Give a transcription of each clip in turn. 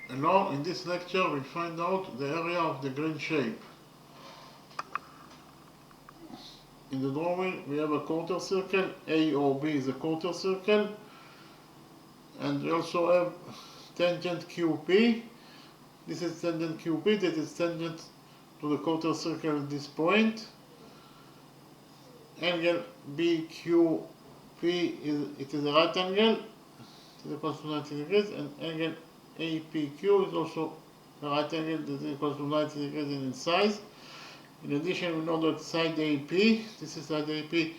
And now in this lecture we find out the area of the green shape. In the drawing we have a quarter circle, A or B is a quarter circle, and we also have tangent QP. This is tangent QP that is tangent to the quarter circle at this point. Angle BQP is a right angle, it is equals to 90 degrees, and angle APQ is also a right angle that is equals to 90 degrees in its size. In addition, we know that side AP, this is side AP,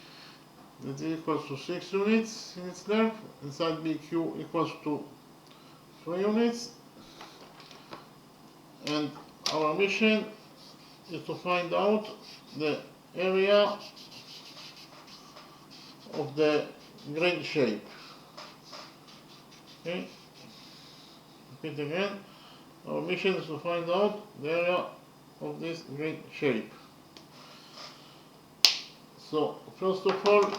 that is equals to 6 units in its length, and side BQ equals to 3 units. And our mission is to find out the area of the green shape. Okay? Repeat again. Our mission is to find out the area of this green shape. So, first of all,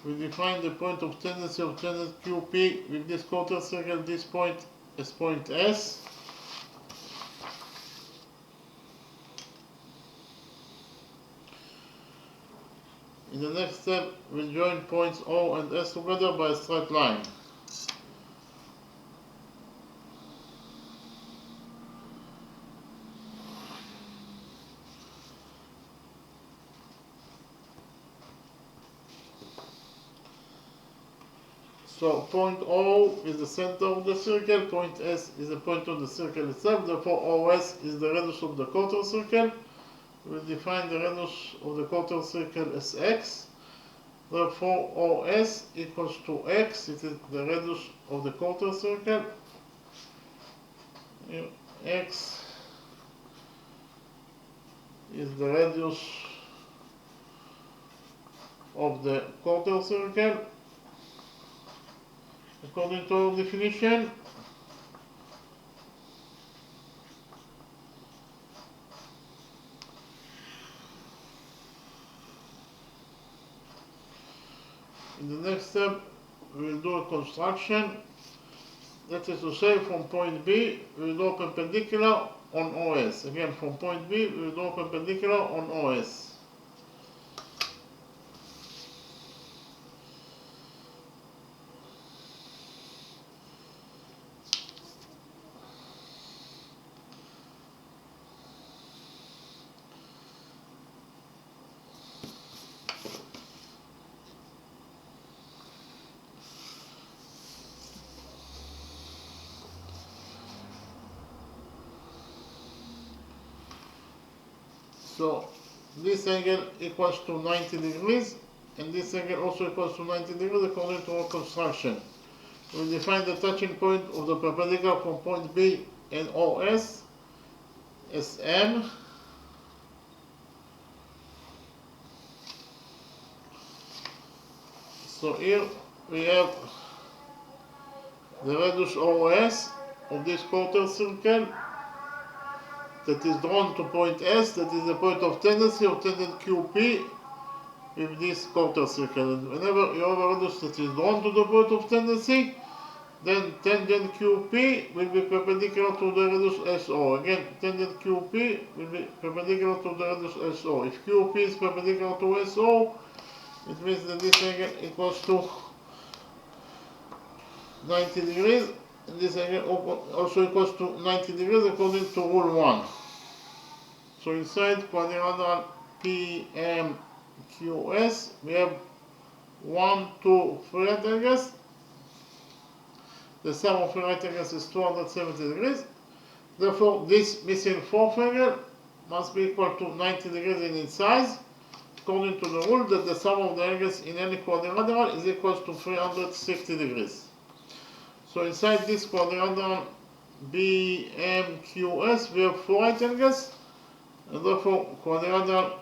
we define the point of tendency of tangent QP with this quarter circle, this point as point S. In the next step, we'll join points O and S together by a straight line. So point O is the center of the circle, point S is the point of the circle itself, therefore OS is the radius of the quarter circle. We'll define the radius of the quarter circle as x. Therefore OS equals to x, it is the radius of the quarter circle. X is the radius of the quarter circle according to our definition. In the next step, we will do a construction. That is to say, from point B, we will do perpendicular on OS. Again, from point B, we will do perpendicular on OS. So this angle equals to 90 degrees, and this angle also equals to 90 degrees according to our construction. We define the touching point of the perpendicular from point B and OS as M. So here we have the radius OS of this quarter circle that is drawn to point S, that is the point of tendency of tangent QP with this quarter circle. And whenever you have a radius that is drawn to the point of tendency, then tangent QP will be perpendicular to the radius SO. Again, tangent QP will be perpendicular to the radius SO. If QP is perpendicular to SO, it means that this angle equals to 90 degrees, and this angle also equals to 90 degrees according to rule 1. So inside quadrilateral PMQS, we have 1, 2, 3 right angles. The sum of 3 right angles is 270 degrees. Therefore, this missing fourth angle must be equal to 90 degrees in its size, according to the rule that the sum of the angles in any quadrilateral is equal to 360 degrees. So inside this quadrilateral BMQS, we have 4 right angles, and therefore quadrilateral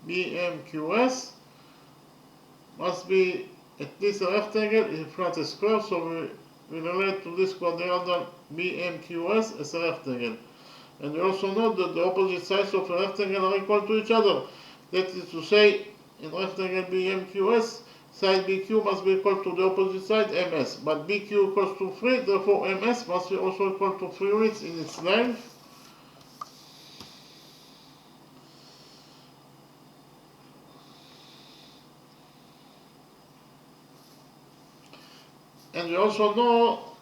BMQS must be at least a rectangle if not a square, so we relate to this quadrilateral BMQS as a rectangle. And we also know that the opposite sides of a rectangle are equal to each other. That is to say, in rectangle BMQS, side BQ must be equal to the opposite side MS, but BQ equals to 3, therefore MS must be also equal to 3 units in its length. And we also know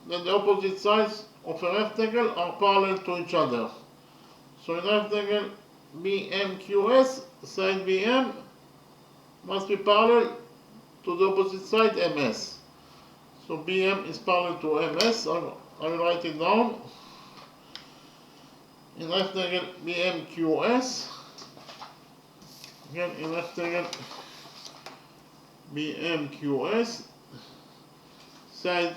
that the opposite sides of a rectangle are parallel to each other. So in rectangle BMQS, side BM must be parallel to the opposite side MS. So BM is parallel to MS. I will write it down. In rectangle BMQS, again in rectangle BMQS, side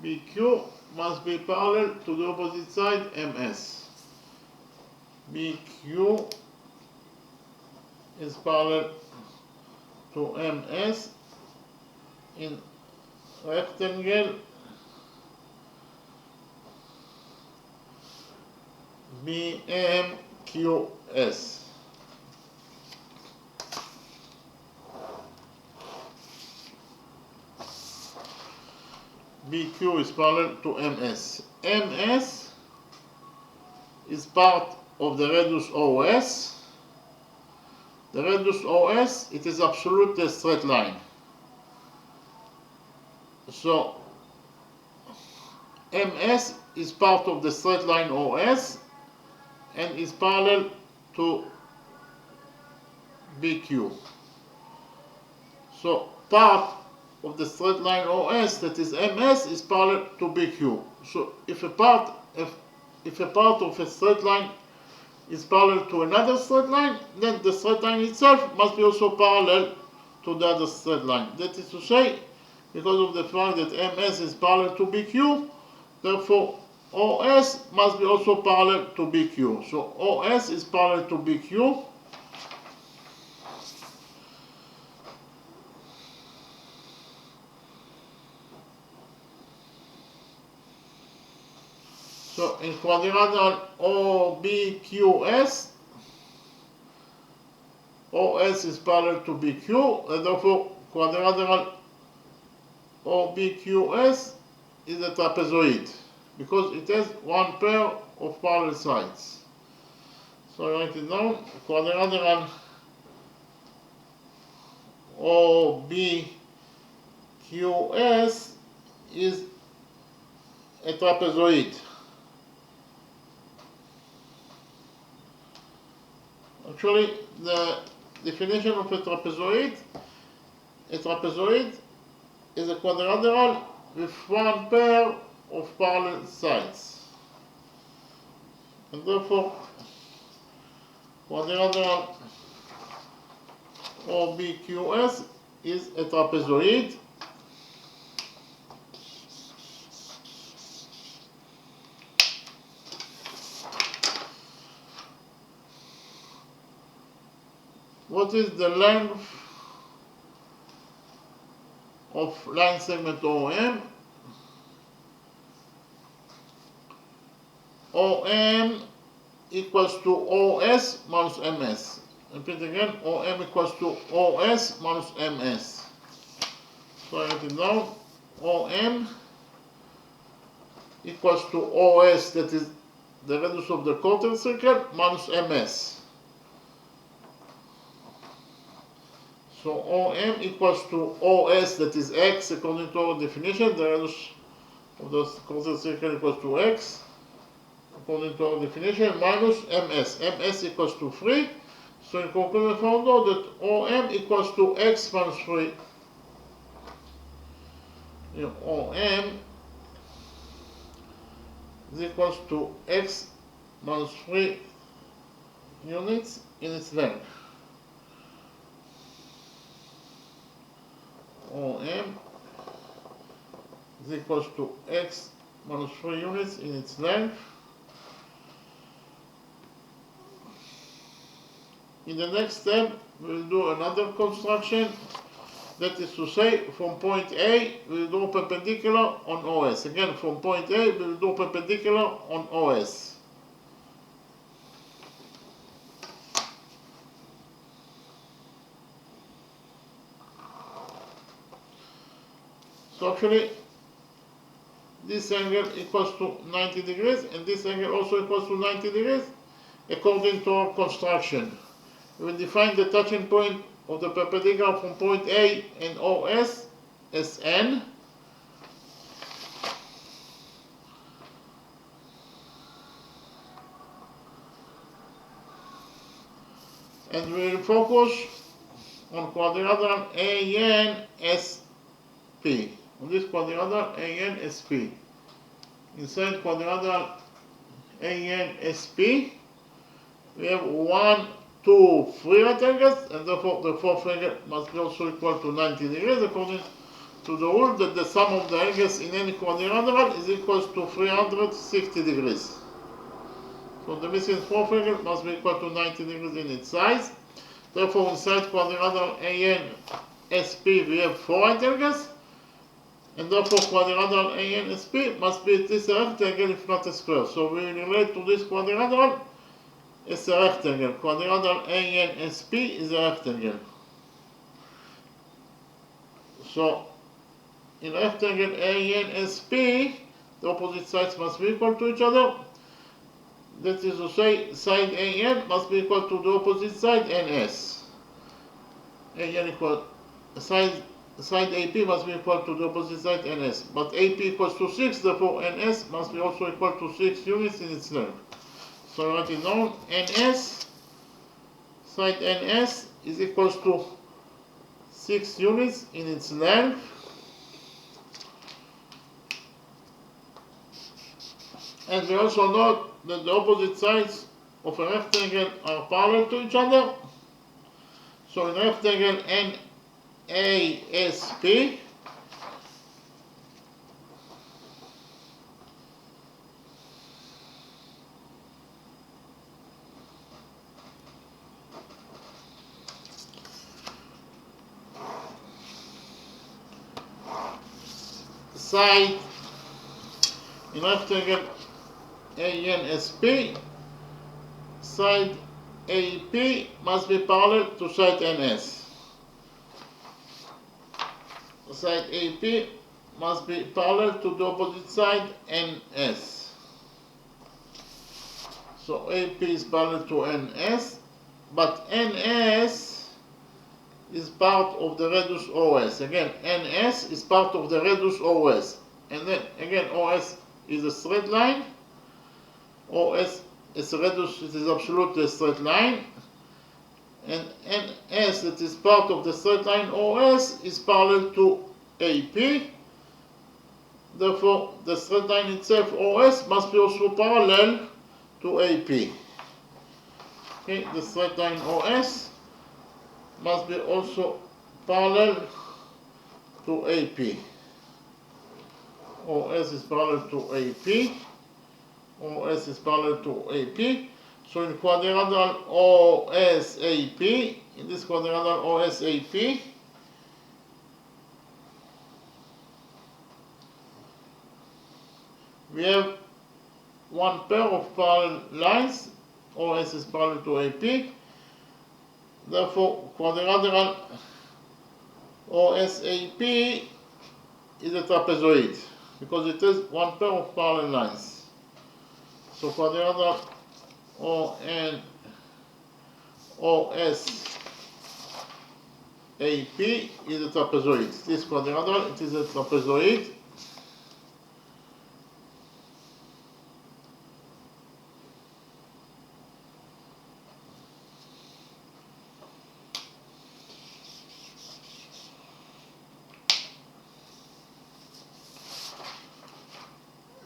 BQ must be parallel to the opposite side MS. BQ is parallel to MS in rectangle BMQS. BQ is parallel to MS. MS is part of the radius OS. The radius OS, it is absolutely a straight line. So MS is part of the straight line OS and is parallel to BQ. So part of the straight line OS, that is MS, is parallel to BQ. So if a part of a straight line is parallel to another straight line, then the straight line itself must be also parallel to the other straight line. That is to say, because of the fact that MS is parallel to BQ, therefore OS must be also parallel to BQ. So OS is parallel to BQ. So in quadrilateral OBQS, OS is parallel to BQ, and therefore quadrilateral OBQS is a trapezoid because it has one pair of parallel sides. So I write it down. Quadrilateral OBQS is a trapezoid. Actually, the definition of a trapezoid is a quadrilateral with one pair of parallel sides. And therefore, quadrilateral OBQS is a trapezoid. What is the length of line segment OM? OM equals to OS minus MS. Repeat again, OM equals to OS minus MS. So I write it down. OM equals to OS, that is the radius of the quarter circle, minus MS. So OM equals to OS, that is X, according to our definition. The radius of the quarter circle equals to X, according to our definition, minus MS. MS equals to 3. So in conclusion, we found out that OM equals to X minus 3. Here, OM is equals to X minus 3 units in its length. OM is equals to X minus 3 units in its length. In the next step, we'll do another construction. That is to say, from point A, we'll do perpendicular on OS. Again, from point A, we'll do perpendicular on OS. So actually this angle equals to 90 degrees and this angle also equals to 90 degrees according to our construction. We will define the touching point of the perpendicular from point A and OS as N. And we will focus on quadrilateral ANSP. On this quadrilateral ANSP. Inside quadrilateral ANSP, we have 1, 2, 3 right angles, and therefore the fourth angle must be also equal to 90 degrees according to the rule that the sum of the angles in any quadrilateral is equal to 360 degrees. So the missing fourth angle must be equal to 90 degrees in its size. Therefore, inside quadrilateral ANSP we have 4 right angles, and therefore quadrilateral ANSP must be at least a rectangle if not a square. So we relate to this quadrilateral as a rectangle. Quadrilateral ANSP is a rectangle. So in rectangle ANSP, the opposite sides must be equal to each other. That is to say, side AN must be equal to the opposite side NS. AN equal side AP must be equal to the opposite side NS. But AP equals to 6, therefore NS must be also equal to 6 units in its length. So write it down. NS, side NS is equals to 6 units in its length. And we also note that the opposite sides of a rectangle are parallel to each other. So in rectangle NASP, side in rectangle ANSP, side AP must be parallel to side NS. Side AP must be parallel to the opposite side NS. So AP is parallel to NS, but NS is part of the radius OS. Again, NS is part of the radius OS. And then again, OS is a straight line. OS is a radius, it is absolutely a straight line. And NS, that is part of the straight line OS, is parallel to AP. Therefore, the straight line itself, OS, must be also parallel to AP. Okay, the straight line OS must be also parallel to AP. OS is parallel to AP. OS is parallel to AP. So in quadrilateral OSAP, in this quadrilateral OSAP, we have one pair of parallel lines. OS is parallel to AP. Therefore, quadrilateral OSAP is a trapezoid because it has one pair of parallel lines. So quadrilateral OSAP is a trapezoid. This quadrilateral, it is a trapezoid.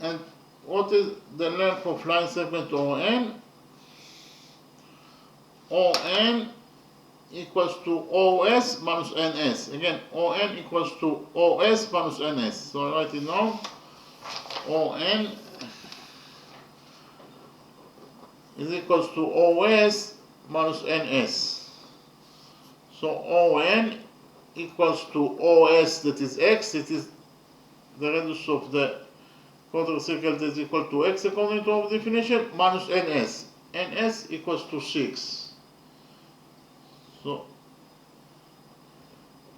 And what is the length of line segment ON? ON equals to OS minus NS. Again, ON equals to OS minus NS. So I write it down. ON is equals to OS minus NS. So ON equals to OS, that is X, it is the radius of the quarter circle that is equal to X according to our definition, minus NS. NS equals to 6. So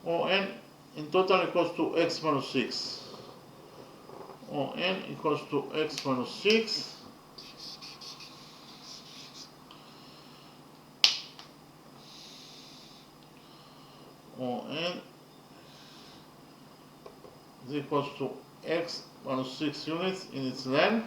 ON in total equals to x minus 6. On equals to x minus 6. On is equals to x minus 6 units in its length.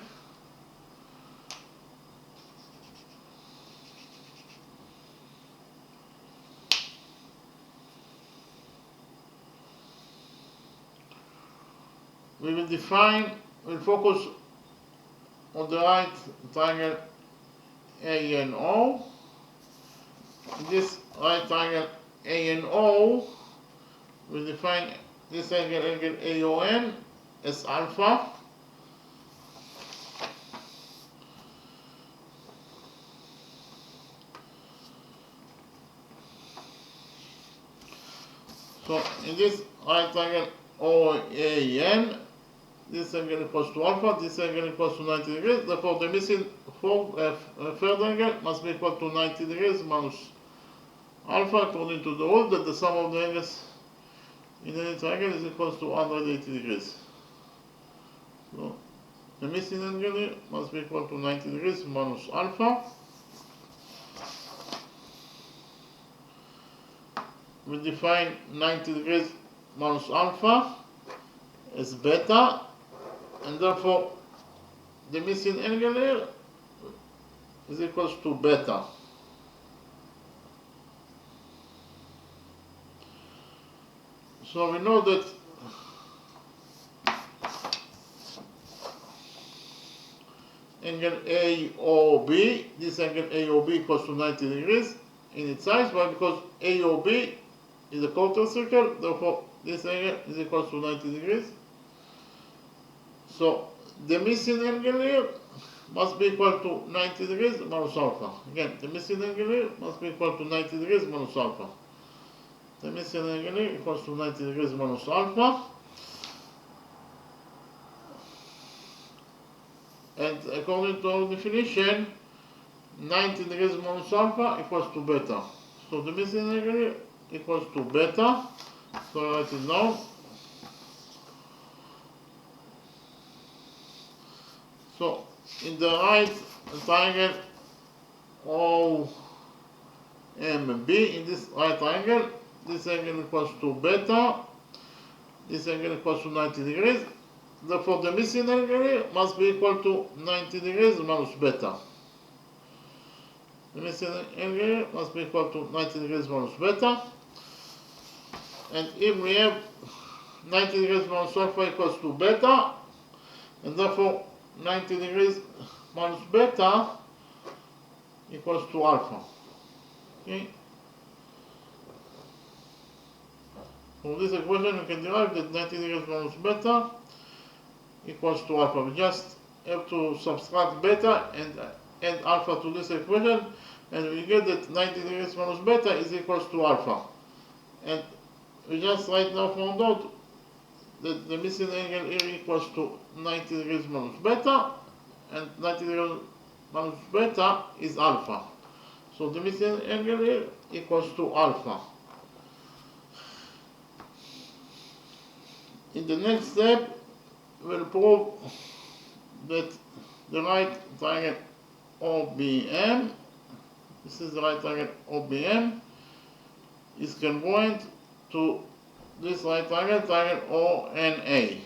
We'll focus on the right triangle A and O. In this right triangle A and O, we define this angle AON as alpha. So in this right triangle OAN, this angle equals to alpha, this angle equals to 90 degrees, therefore the missing third angle must be equal to 90 degrees minus alpha, according to the rule that the sum of the angles in any triangle is equal to 180 degrees. So the missing angle here must be equal to 90 degrees minus alpha. We define 90 degrees minus alpha as beta, and therefore the missing angle here is equal to beta. So we know that angle AOB, this angle AOB equals to 90 degrees in its size. Why? Because AOB is a quarter circle, therefore this angle is equal to 90 degrees. So the missing angle here must be equal to 90 degrees minus alpha. Again, the missing angle here must be equal to 90 degrees minus alpha. The missing angle here equals to 90 degrees minus alpha. And according to our definition, 90 degrees minus alpha equals to beta. So the missing angle here equals to beta. So I write it down. So in the right triangle OMB, in this right triangle, this angle equals to beta, this angle equals to 90 degrees. Therefore the missing angle here must be equal to 90 degrees minus beta. The missing angle here must be equal to 90 degrees minus beta. And if we have 90 degrees minus alpha equals to beta, and therefore 90 degrees minus beta equals to alpha. Okay? From this equation we can derive that 90 degrees minus beta equals to alpha. We just have to subtract beta and add alpha to this equation, and we get that 90 degrees minus beta is equals to alpha. And we just right now found out that the missing angle here equals to 90 degrees minus beta, and 90 degrees minus beta is alpha. So the missing angle here equals to alpha. In the next step, we'll prove that the right triangle OBM, this is the right triangle OBM, is congruent to this right triangle, triangle ONA.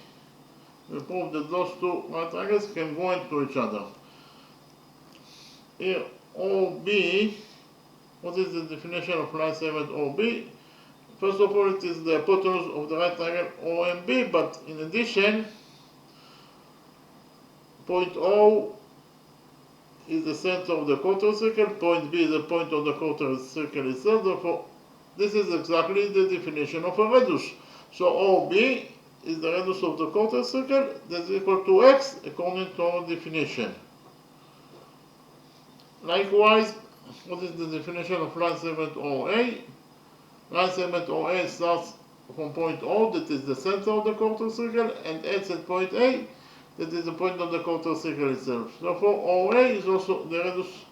We prove that those two right triangles congruent to each other. Here OB, what is the definition of line segment OB? First of all, it is the hypotenuse of the right triangle OMB, but in addition, point O is the center of the quarter circle, point B is the point of the quarter circle itself, therefore this is exactly the definition of a radius. So OB is the radius of the quarter circle, that is equal to x according to our definition. Likewise, what is the definition of line segment OA? Line segment OA starts from point O, that is the center of the quarter circle, and ends at point A, that is the point of the quarter circle itself. Therefore, OA is also the radius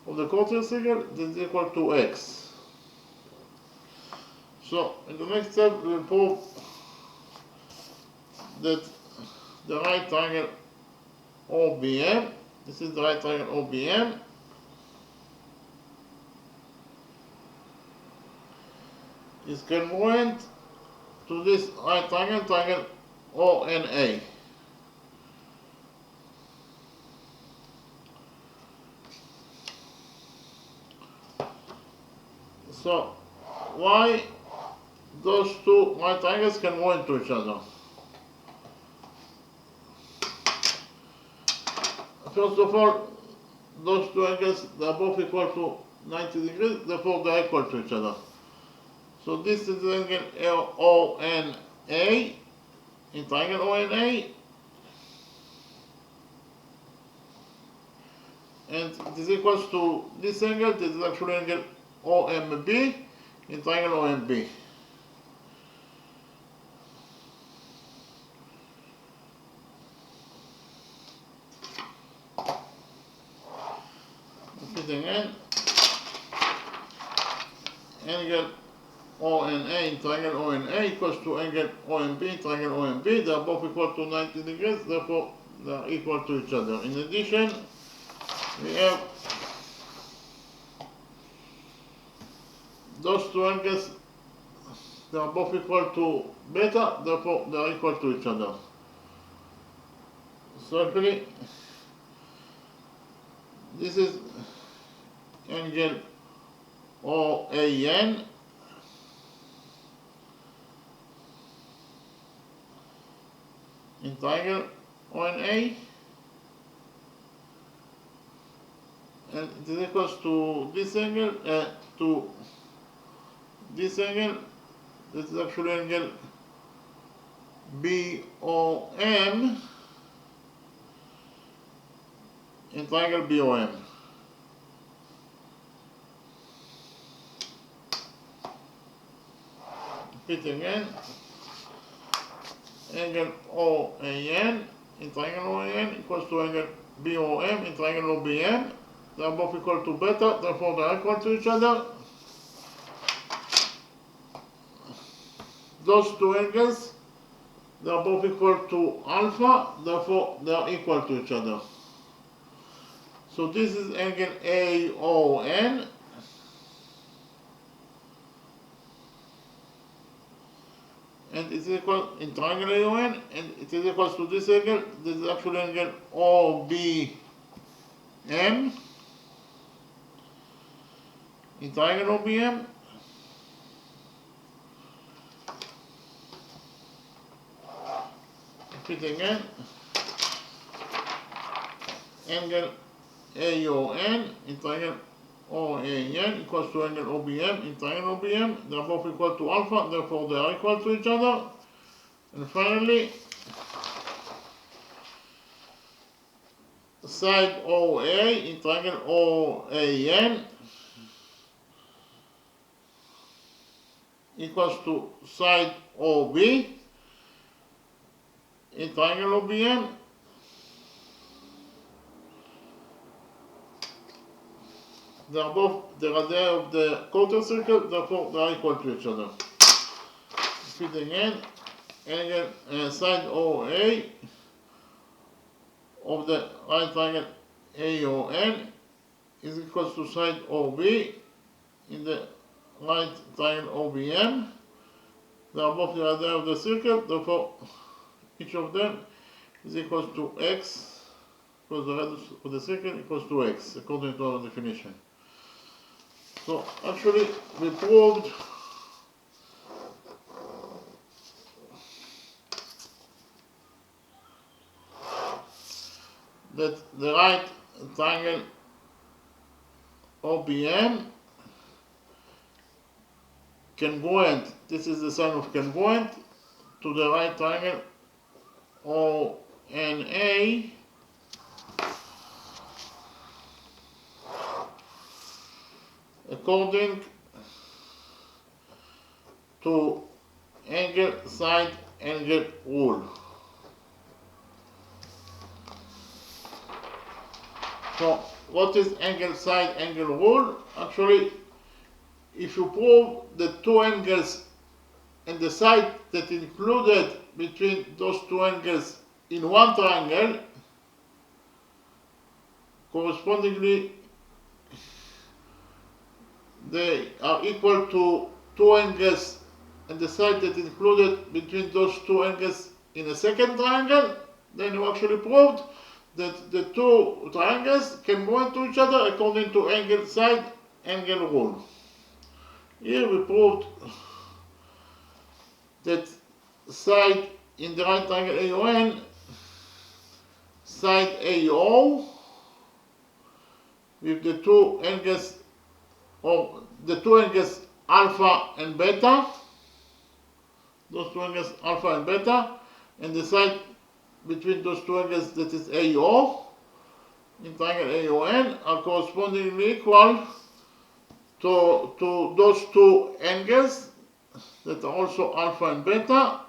of the quarter circle, that is equal to x. So in the next step we will prove that the right triangle OBM, this is the right triangle OBM, is congruent to this right triangle, triangle ONA. So why those two right triangles congruent to each other? First of all, those two angles, they are both equal to 90 degrees, therefore they are equal to each other. So this is the angle ONA in triangle ONA, and it is equal to this angle. This is actually angle OMB in triangle OMB. Repeat again. Angle ONA in triangle ONA equals to angle OMB in triangle OMB. They are both equal to 90 degrees, therefore they are equal to each other. In addition, we have those two angles, they are both equal to beta, therefore they are equal to each other. So actually, this is angle OAN in triangle ONA, and it is equals to this angle, this is actually angle BOM in triangle BOM. Repeat again. Angle OAN in triangle OAN equals to angle BOM in triangle OBM. They are both equal to beta, therefore they are equal to each other. Those two angles, they are both equal to alpha, therefore they are equal to each other. So this is angle AON, and it is equal in triangle AON, and it is equal to this angle. This is actually angle OBM in triangle OBM. Repeat again. Angle AON in triangle OAN equals to angle OBM in triangle OBM. They are both equal to alpha, therefore they are equal to each other. And finally, side OA in triangle OAN equals to side OB in triangle OBM. They are both the radii of the quarter circle, therefore they are equal to each other. Repeat again. Angle side OA of the right triangle AON is equal to side OB in the right triangle OBM. They are both the radii of the circle, therefore each of them is equal to x, because the radius of the circle equals to x, according to our definition. So actually we proved that the right triangle OBM congruent, this is the sign of congruent, to the right triangle ONA according to angle side angle rule. So what is angle side angle rule? Actually, if you prove the two angles and the side that included between those two angles in one triangle, correspondingly they are equal to two angles and the side that included between those two angles in a second triangle, then you actually proved that the two triangles can go into each other according to angle side angle rule. Here we proved that side in the right triangle AON, side AO with the two angles, or the two angles alpha and beta, those two angles alpha and beta, and the side between those two angles that is AO in triangle AON are correspondingly equal to those two angles that are also alpha and beta,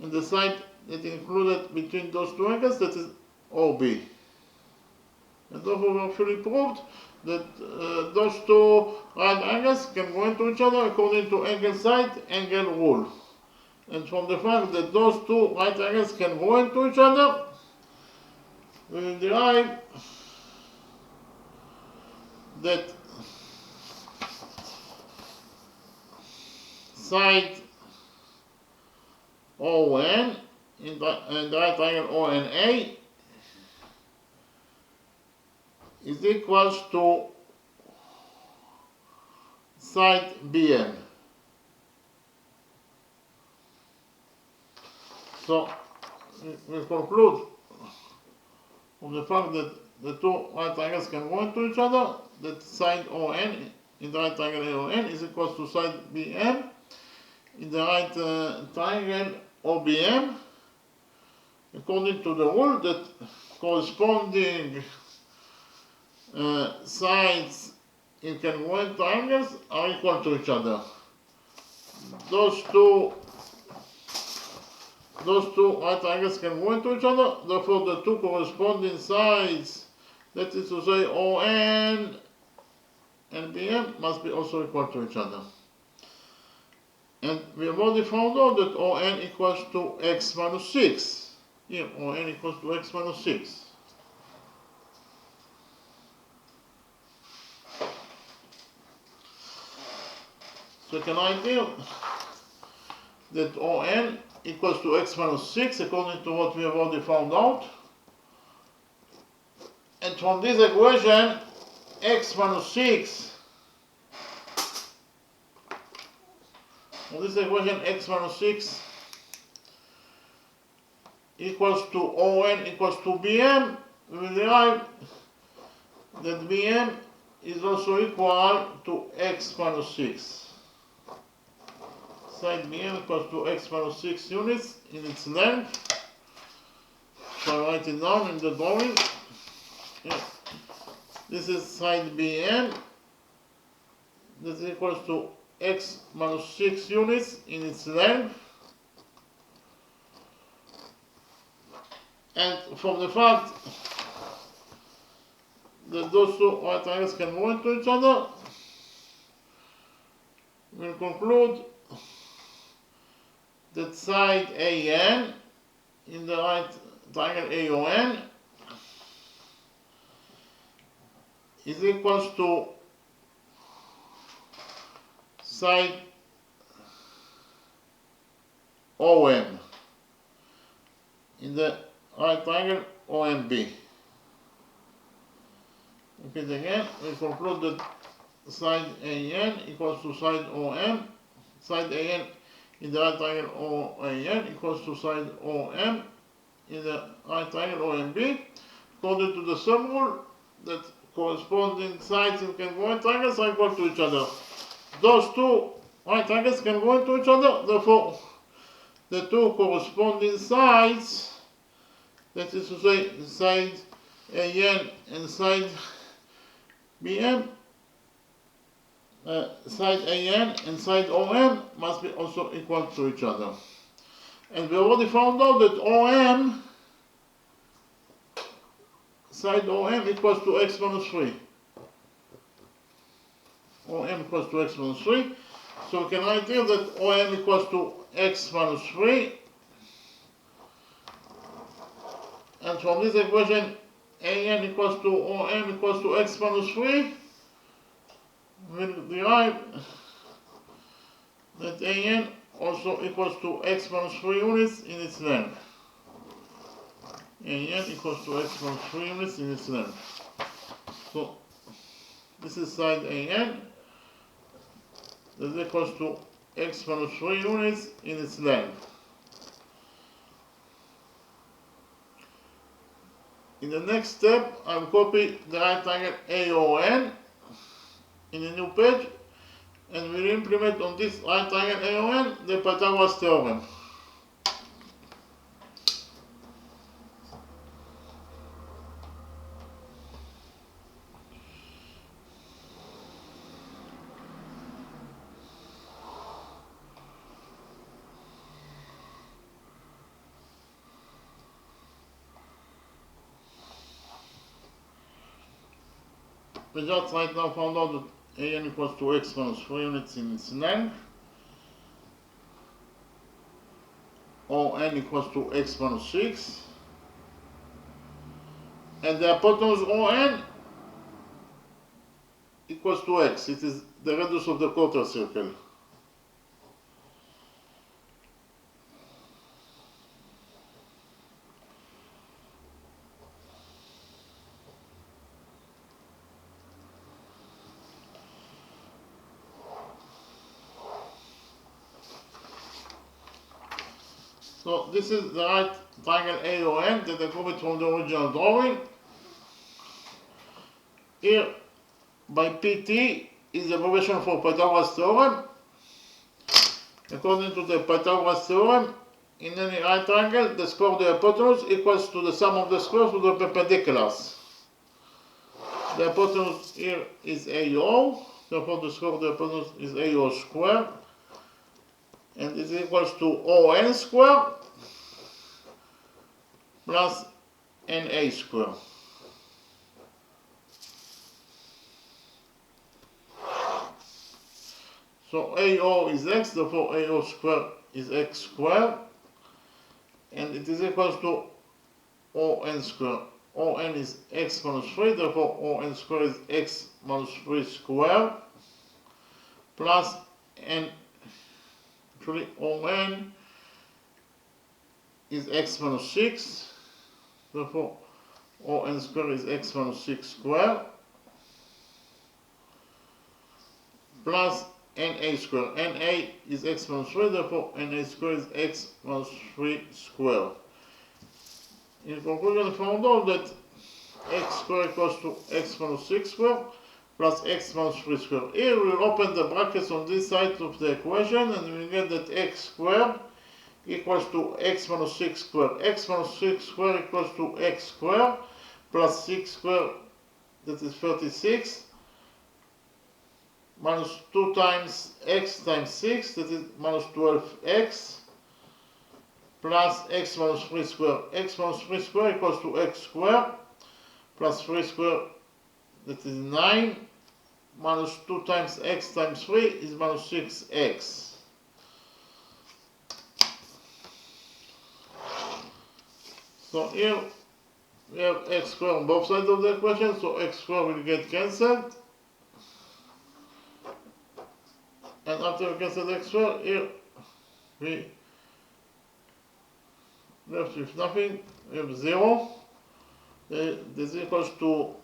and the side that included between those two angles that is OB. And therefore we actually proved that those two right angles can go into each other according to angle side angle rule. And from the fact that those two right angles can go into each other, we will derive that side ON in the right triangle ONA is equals to side BM. So we conclude from the fact that the two right triangles can go into each other that side ON in the right triangle AON is equals to side BM in the right triangle OBM, according to the rule that corresponding sides in congruent triangles are equal to each other. Those two right triangles can go into each other, therefore the two corresponding sides, that is to say ON and BM, must be also equal to each other. And we have already found out that ON equals to x minus 6. Here, ON equals to x minus 6. Second idea, that ON equals to x minus 6 according to what we have already found out. And from this equation, x minus 6, from this equation x minus 6 equals to ON equals to BM, we will derive that BM is also equal to x minus 6. Side BM equals to x minus 6 units in its length. So I write it down in the drawing. Yeah. This is side BM. This equals to x minus 6 units in its length. And from the fact that those two right triangles can go into each other, we'll conclude that side AN in the right triangle AON is equals to side OM in the right triangle OMB. Repeat again, we conclude that side AN equals to side OM, side AN in the right triangle OAN equals to side OM in the right triangle OMB, according to the sum rule that corresponding sides in congruent triangles are equal to each other. Those two right triangles can go into each other, therefore the two corresponding sides, that is to say side AN and side BM, side AN and side OM must be also equal to each other. And we already found out that OM, side OM equals to x minus 3. OM equals to x minus 3. So we can write here that ON equals to x minus 3. And from this equation, AN equals to ON equals to x minus 3. We'll derive that AN also equals to x minus 3 units in its length. AN equals to x minus 3 units in its length. So this is side AN. That is equals to x minus 3 units in its length. In the next step, I'll copy the right triangle AON in a new page, and we'll implement on this right triangle AON the Pythagoras theorem. We just right now found out that AN equals to x minus 3 units in its length. ON equals to x minus 6. And the hypotenuse ON equals to x. It is the radius of the quarter circle. So this is the right triangle AON that I copied from the original drawing. Here, by PT is the abbreviation for Pythagoras theorem. According to the Pythagoras theorem, in any right triangle, the square of the hypotenuse equals to the sum of the squares of the perpendiculars. The hypotenuse here is AO, therefore the square of the hypotenuse is AO squared, and it equals to ON squared plus NA squared. So AO is x, therefore AO squared is x squared, and it is equals to ON squared. ON is x minus 3, therefore ON squared is x minus 3 squared, plus actually ON is x minus 6, therefore ON squared is x minus 6 squared, plus NA squared. NA is x minus 3, therefore NA squared is x minus 3 squared. In conclusion, we found out that x squared equals to x minus 6 squared plus x minus 3 squared. Here we will open the brackets on this side of the equation, and we get that x squared equals to x minus 6 squared. X minus 6 squared equals to x squared plus 6 squared, that is 36, minus 2 times x times 6, that is minus 12x, plus x minus 3 squared. X minus 3 squared equals to x squared, plus 3 squared, that is 9, minus 2 times x times 3 is minus 6x. So here we have x squared on both sides of the equation, so x squared will get cancelled. And after we cancel x squared, here we left with nothing, we have 0. This equals to,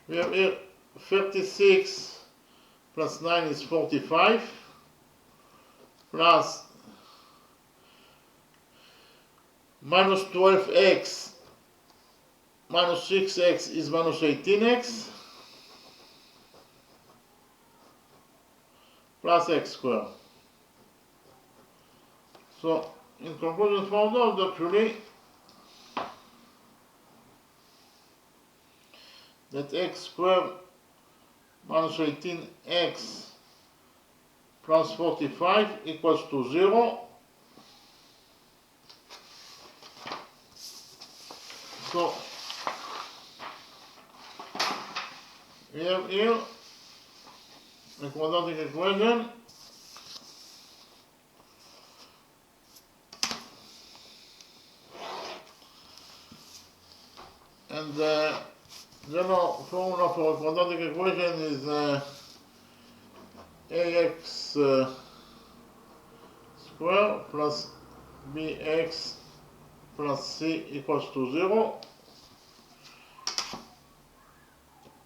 we have here 36 plus 9 is 45, plus minus 12x minus 6x is minus 18x, plus x squared. So in conclusion, found out that actually that x squared minus 18x plus 45 equals to 0. So we have here a quadratic equation and the general formula for a quadratic equation is ax square plus bx plus c equals to 0.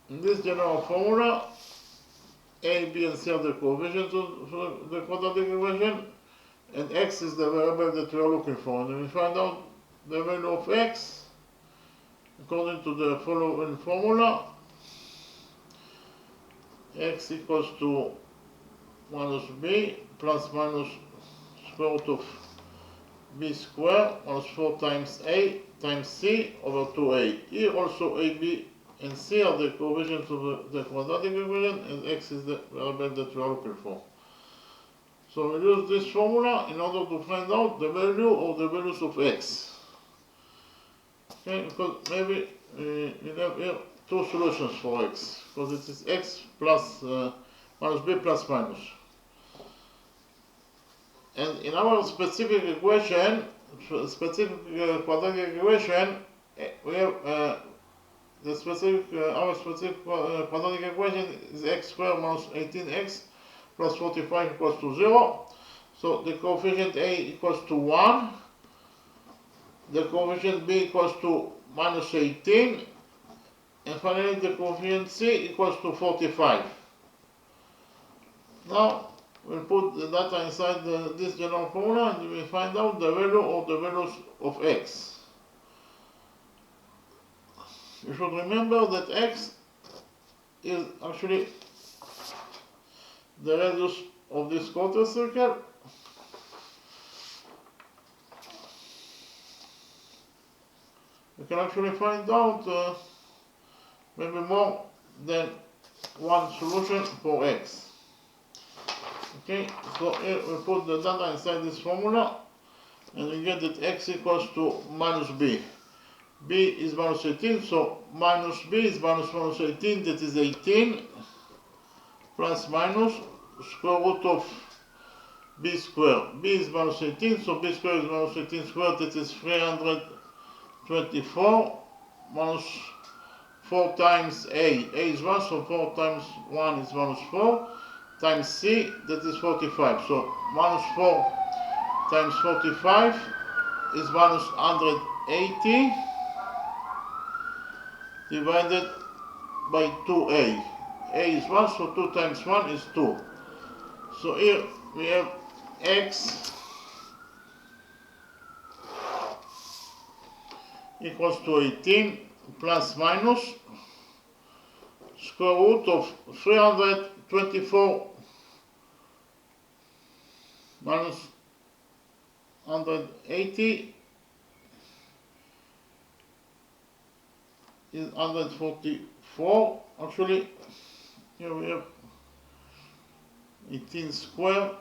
In this general formula, a, b, and c are the coefficients of the quadratic equation, and x is the variable that we are looking for. And we find out the value of x according to the following formula. X equals to minus b plus minus square root of b squared minus 4 times a times c over 2a. Here also a, b, and c are the coefficients of the quadratic equation, and x is the variable that we are looking for. So we use this formula in order to find out the value or the values of x. Okay, because maybe we have here two solutions for x, because it is x plus minus b plus minus. And in our specific equation, quadratic equation, we have our specific quadratic equation is x squared minus 18x plus 45 equals to 0. So the coefficient a equals to 1, the coefficient b equals to minus 18, and finally the coefficient c equals to 45. Now we'll put the data inside this general formula and we find out the value or the values of x. You should remember that x is actually the radius of this quarter circle. You can actually find out maybe more than one solution for x. Okay, so here we put the data inside this formula and we get that x equals to minus b. b is minus 18, so minus b is minus 18, that is 18, plus minus square root of b squared. b is minus 18, so b squared is minus 18 squared, that is 324, minus 4 times a is 1, so 4 times 1 is minus 4, times c, that is 45. So minus 4 times 45 is minus 180 divided by 2a. a is 1, so 2 times 1 is 2. So here we have x equals to 18 plus minus square root of 324 minus 180 is 144. Actually, here we have 18 square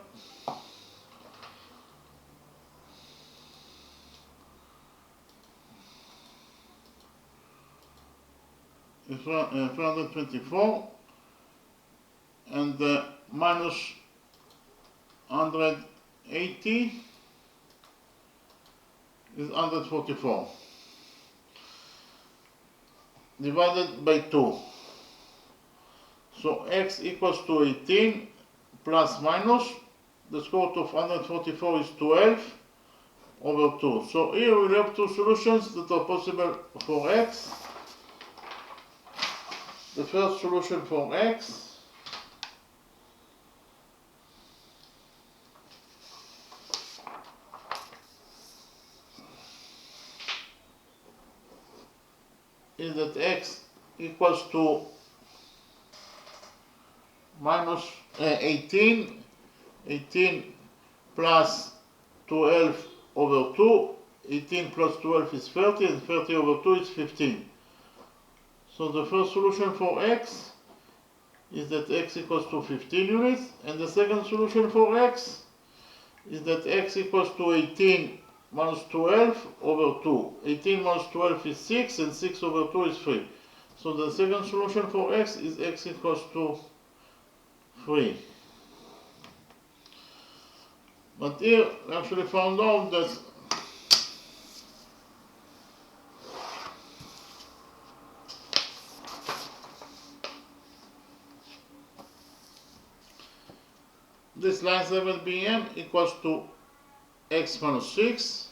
is 324 and minus 180 is 144 divided by 2. So x equals to 18 plus minus the square root of 144 is 12 over 2. So here we have two solutions that are possible for x. The first solution for x is that x equals to minus 18 plus 12 over 2. 18 plus 12 is 30, and 30 over 2 is 15. So the first solution for x is that x equals to 15 units, and the second solution for x is that x equals to 18 minus 12 over 2. 18 minus 12 is 6, and 6 over 2 is 3. So the second solution for x is x equals to 3. But here we actually found out that this line 7 BM equals to x minus 6.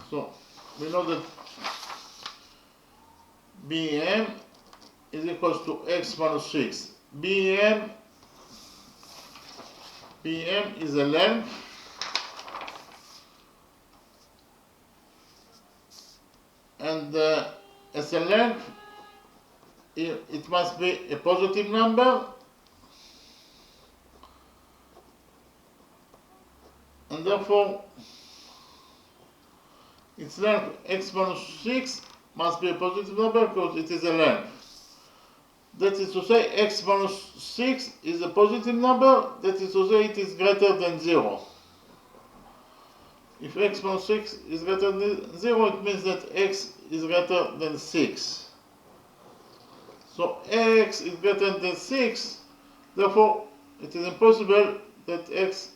So we know that BM is equals to x minus 6. BM is a length, and as a length it must be a positive number, and therefore its length x minus 6 must be a positive number because it is a length. That is to say, x minus 6 is a positive number, that is to say it is greater than 0. If x minus 6 is greater than 0, it means that x is greater than 6. So x is greater than 6, therefore it is impossible that x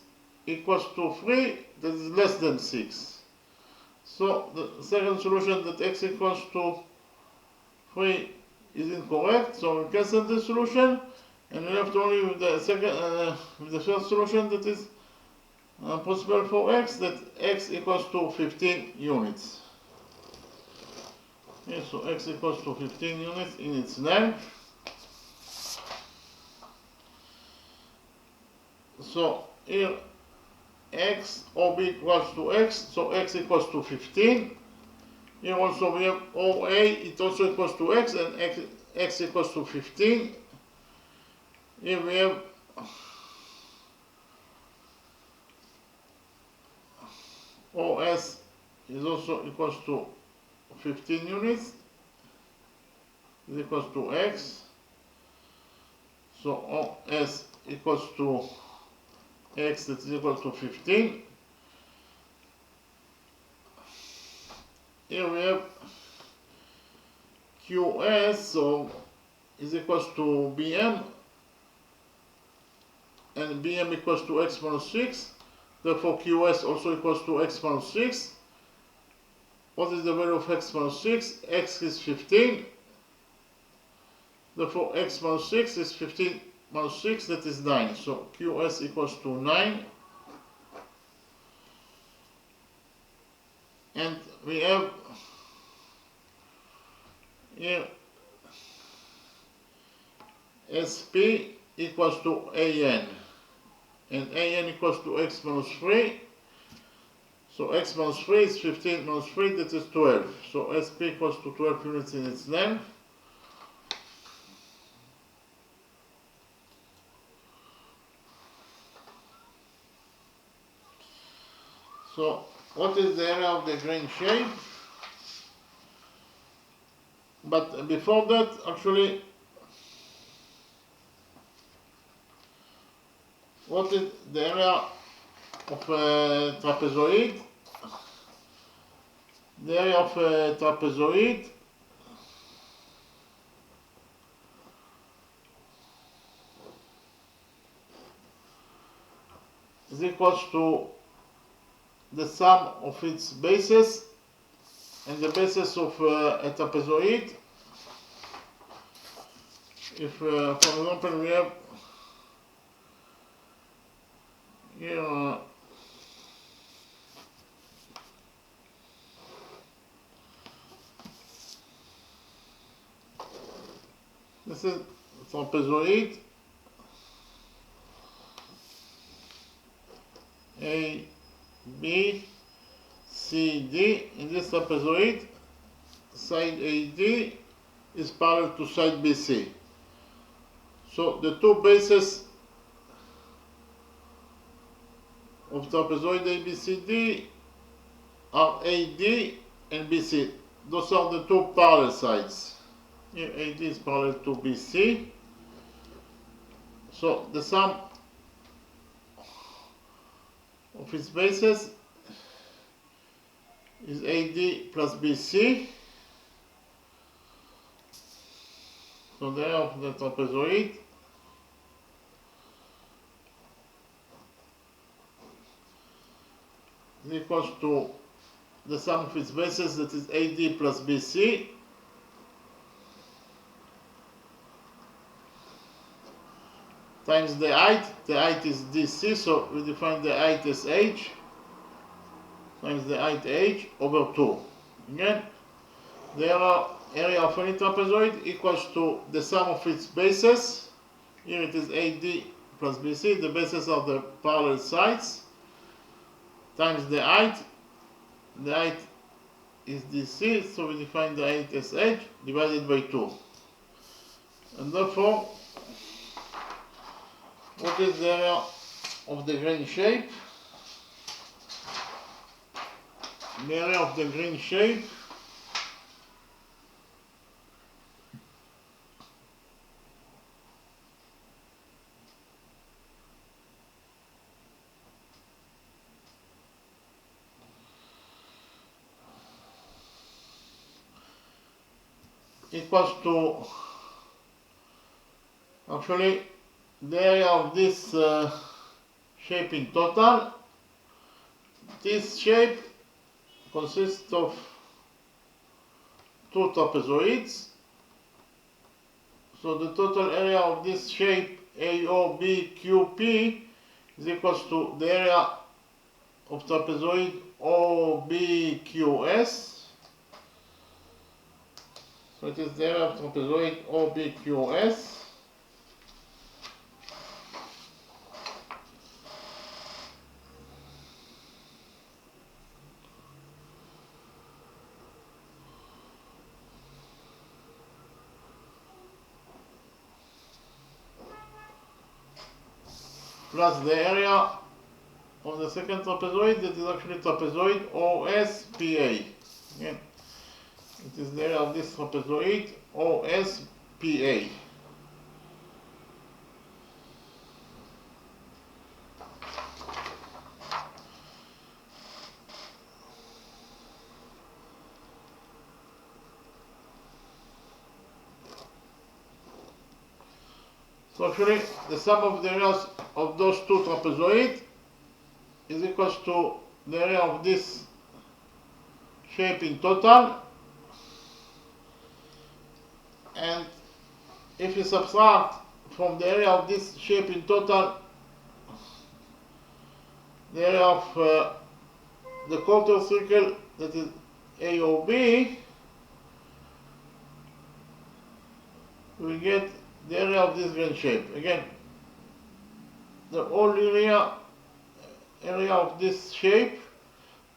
equals to 3 that is less than 6. So the second solution, that x equals to 3, is incorrect, so we cancel this solution, and we left only with the first solution that is possible for x, that x equals to 15 units. Okay, so x equals to 15 units in its length. So here x OB equals to x, so x equals to 15. Here also we have OA, it also equals to x, and x equals to 15. Here we have OS is also equals to 15 units, is equals to x. So OS equals to x, that is equal to 15. Here we have QS, so is equals to BM, and BM equals to x minus 6. Therefore QS also equals to x minus 6. What is the value of x minus 6? X is 15. Therefore x minus 6 is 15 minus 6, that is 9. So QS equals to 9. And we have here SP equals to AN, and AN equals to x minus 3. So x minus 3 is 15 minus 3, that is 12. So SP equals to 12 units in its length. So what is the area of the green shape? But before that, actually, what is the area of a trapezoid? The area of a trapezoid is equals to the sum of its bases, and the bases of a trapezoid. If, for example, we have here this is trapezoid A, B, C, D. In this trapezoid, side AD is parallel to side BC. So the two bases of trapezoid ABCD are AD and BC. Those are the two parallel sides. Here AD is parallel to BC. So the sum of its bases is AD plus BC. So the area of the trapezoid is equals to the sum of its bases, that is AD plus BC, times the height is DC, so we define the height as h, times the height h over 2. Again, the area of any trapezoid equals to the sum of its bases. Here it is AD plus BC, the bases are the parallel sides, times the height is DC, so we define the height as h divided by 2. And therefore, what is the area of the green shape? The area of the green shape equals to, actually, the area of this shape in total. This shape consists of two trapezoids, so the total area of this shape AOBQP is equals to the area of trapezoid OBQS. So it is the area of trapezoid OBQS plus the area of the second trapezoid, that is actually trapezoid OSPA. Again, it is the area of this trapezoid OSPA. So actually, the sum of the areas of those two trapezoids is equals to the area of this shape in total, and if you subtract from the area of this shape in total the area of the quarter circle, that is AOB, we get the area of this green shape. Again, the whole area of this shape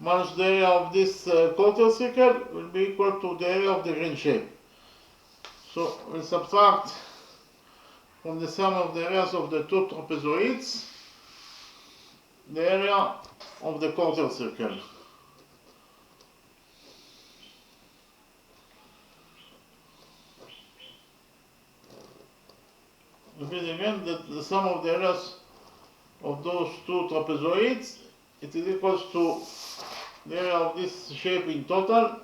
minus the area of this quarter circle will be equal to the area of the green shape. So we subtract from the sum of the areas of the two trapezoids the area of the quarter circle. Repeat again that the sum of the areas of those two trapezoids, it is equals to the area of this shape in total,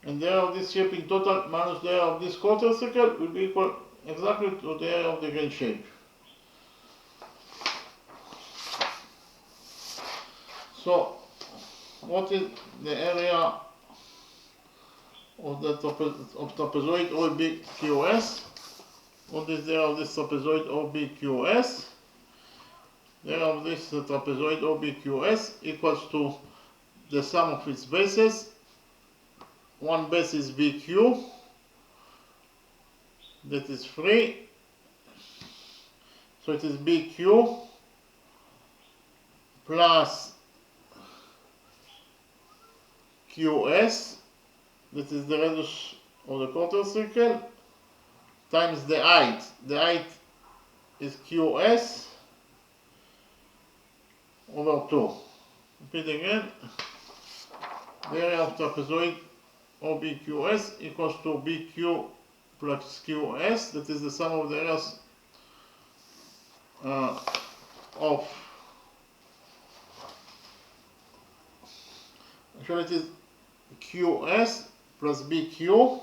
and the area of this shape in total minus the area of this quarter circle will be equal exactly to the area of the green shape. So, what is the area of the trapezoid OBQS? What is the area of this trapezoid OBQS? The area of this trapezoid OBQS equals to the sum of its bases. One base is BQ, that is free, so it is BQ plus QS, that is the radius of the quarter circle, times the height. The height is QS over 2. Repeat again. The area of trapezoid OBQS equals to BQ plus QS, that is the sum of the areas of, actually it is QS plus BQ,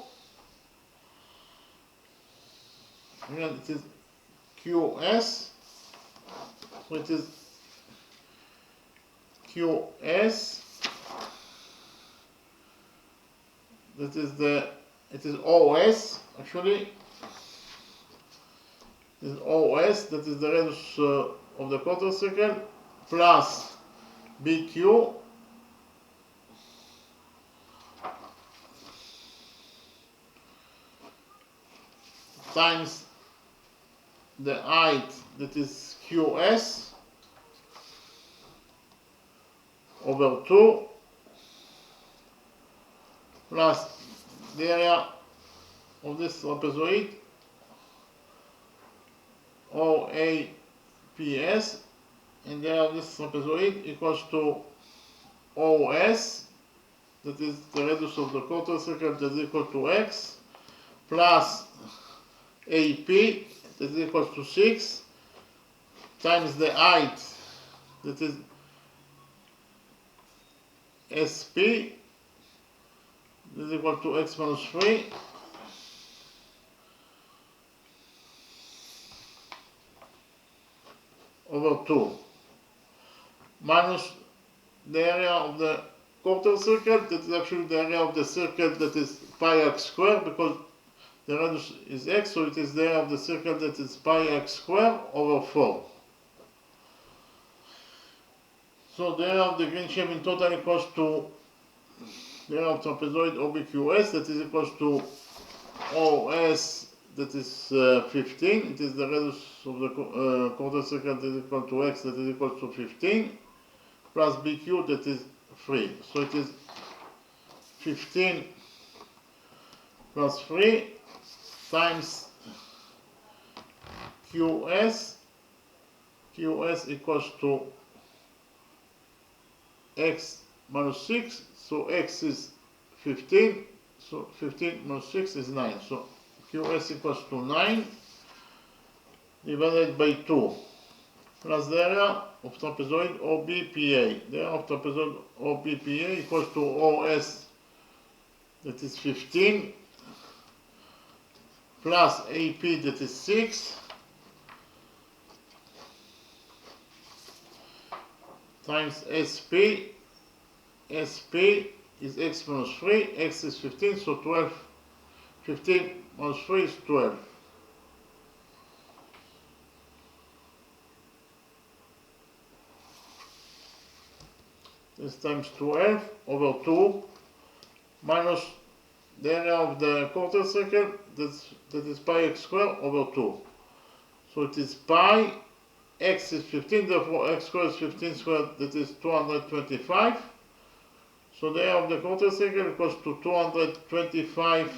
and it is QS, so it is QS, that is it is OS actually, it is OS, that is the radius of the quarter circle, plus BQ times the height, that is QS, over 2, plus the area of this trapezoid, OAPS, and the area of this trapezoid equals to OS, that is the radius of the quarter circle, that is equal to X, plus AP, that is equal to 6, times the height, that is SP, that is equal to X minus 3, over 2, minus the area of the quarter circle, that is actually the area of the circle, that is pi x squared, because the radius is x, so it is the area of the circle, that is pi x squared over 4. So the area of the green shape in total equals to the area of trapezoid OBQS, that is equals to OS, that is 15. It is the radius of the quarter circle, that is equal to x, that is equal to 15, plus BQ, that is 3. So it is 15 plus 3 times QS. QS equals to x minus 6. So x is 15. So 15 minus 6 is 9. So QS equals to 9 divided by 2, plus the area of trapezoid OBPA. The area of trapezoid OBPA equals to OS, that is 15, plus AP, that is 6, times SP. SP is x minus 3, x is 15, so 12. 15 minus 3 is 12. This times 12 over 2, minus the area of the quarter circle, that is pi x squared over 2. So it is pi, x is 15, therefore x squared is 15 squared, that is 225. So the area of the quarter circle equals to 225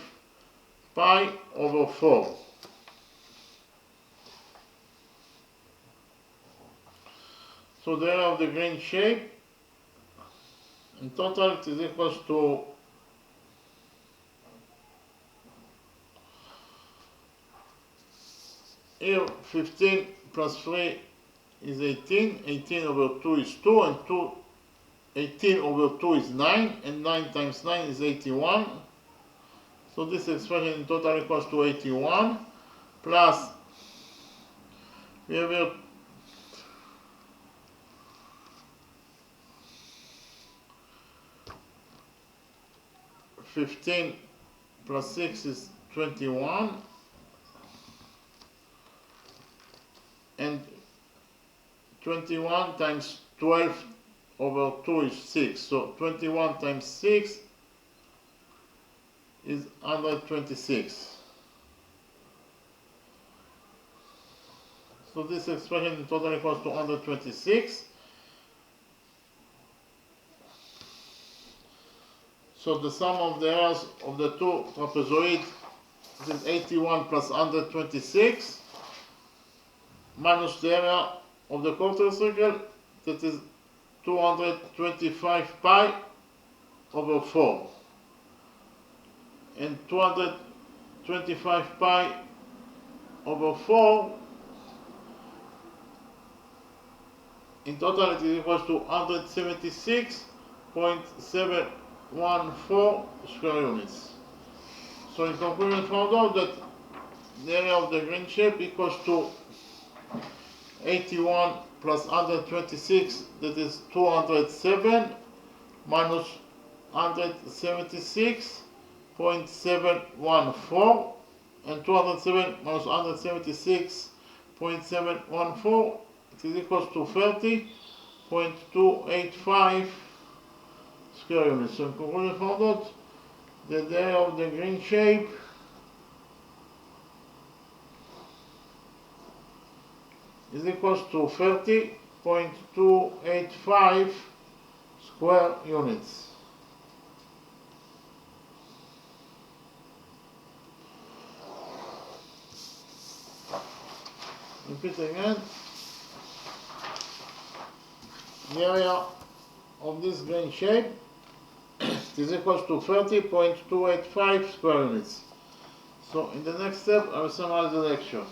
pi over 4. So the area of the green shape in total it is equals to here 15 plus 3 is 18, 18 over 2 is 2, and 18 over 2 is 9, and 9 times 9 is 81. So this expression in total equals to 81, plus we have here 15 plus 6 is 21, and 21 times 12 over 2 is 6. So 21 times 6 is 126. So this expression in total equals to 126. So the sum of the areas of the two trapezoids is 81 plus 126 minus the area of the quarter circle, that is 225 pi over 4. And 225 pi over 4 in total it is equals to 176.714 square units. So in conclusion, found out that the area of the green shape equals to 81 plus 126, that is 207, minus 176.714, and 207 minus 176.714, it is equals to 30.285 square units. So in conclusion, we found out the area of the green shape is equals to 30.285 square units. Repeat again. The area of this green shape is equals to 30.285 square units. So in the next step, I will summarize the lecture.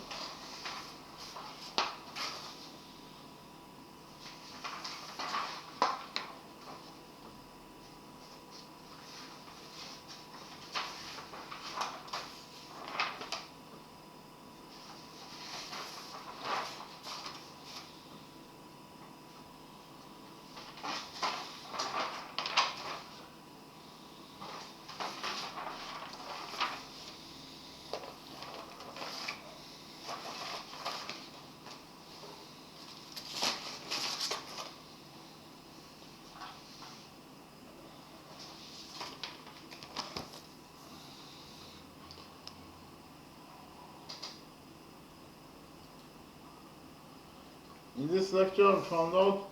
In this lecture, we found out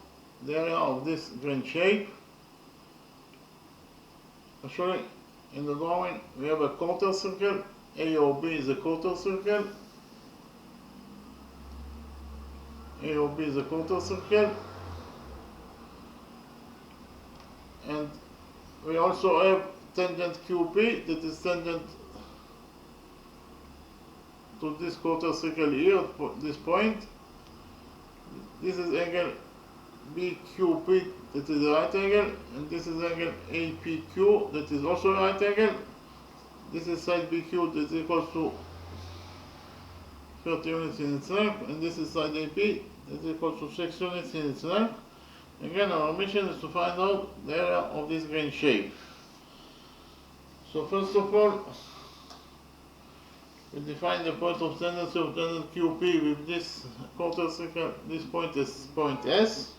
the area of this green shape. Actually, in the drawing, we have a quarter circle. A or B is a quarter circle. A or B is a quarter circle. And we also have tangent QP, that is tangent to this quarter circle here at this point. This is angle BQP, that is a right angle, and this is angle APQ, that is also a right angle. This is side BQ, that is equal to 30 units in its length, and this is side AP, that is equal to 6 units in its length. Again, our mission is to find out the area of this green shape. So first of all, we define the point of tendency of tangent QP with this quarter circle. This point is point S.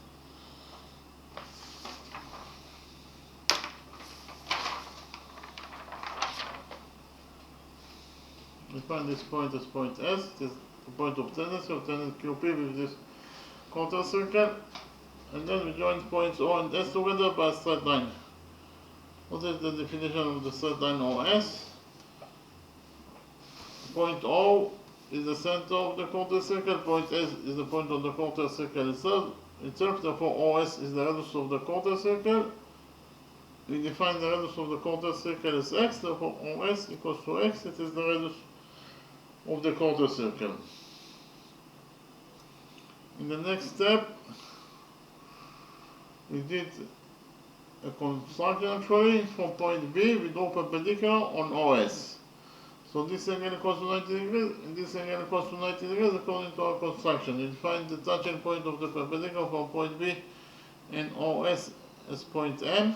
We find this point as point S. It is the point of tendency of tangent QP with this quarter circle. And then we join points O and S together by a straight line. What is the definition of the straight line OS? Point O is the center of the quarter circle, point S is the point of the quarter circle itself, therefore OS is the radius of the quarter circle. We define the radius of the quarter circle as x, therefore OS equals to x, it is the radius of the quarter circle. In the next step, we did a construction actually from point B, we draw perpendicular on OS. So this angle equals to 90 degrees, and this angle equals to 90 degrees according to our construction. We find the touching point of the perpendicular from point B and OS as point M.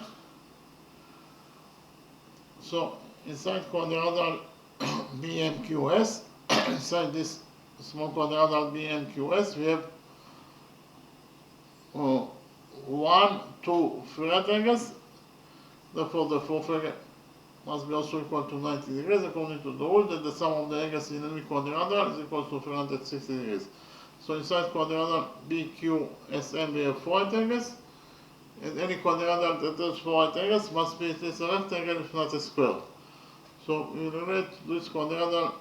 So inside quadrilateral BMQS, inside this small quadrilateral BMQS, we have 1, 2, 3 right angles. Therefore, the fourth angle must be also equal to 90 degrees according to the rule that the sum of the angles in any quadrilateral is equal to 360 degrees. So inside quadrilateral BQSM we have 4 right angles, and any quadrilateral that has 4 right angles must be at least a left angle if not a square. So we relate this quadrilateral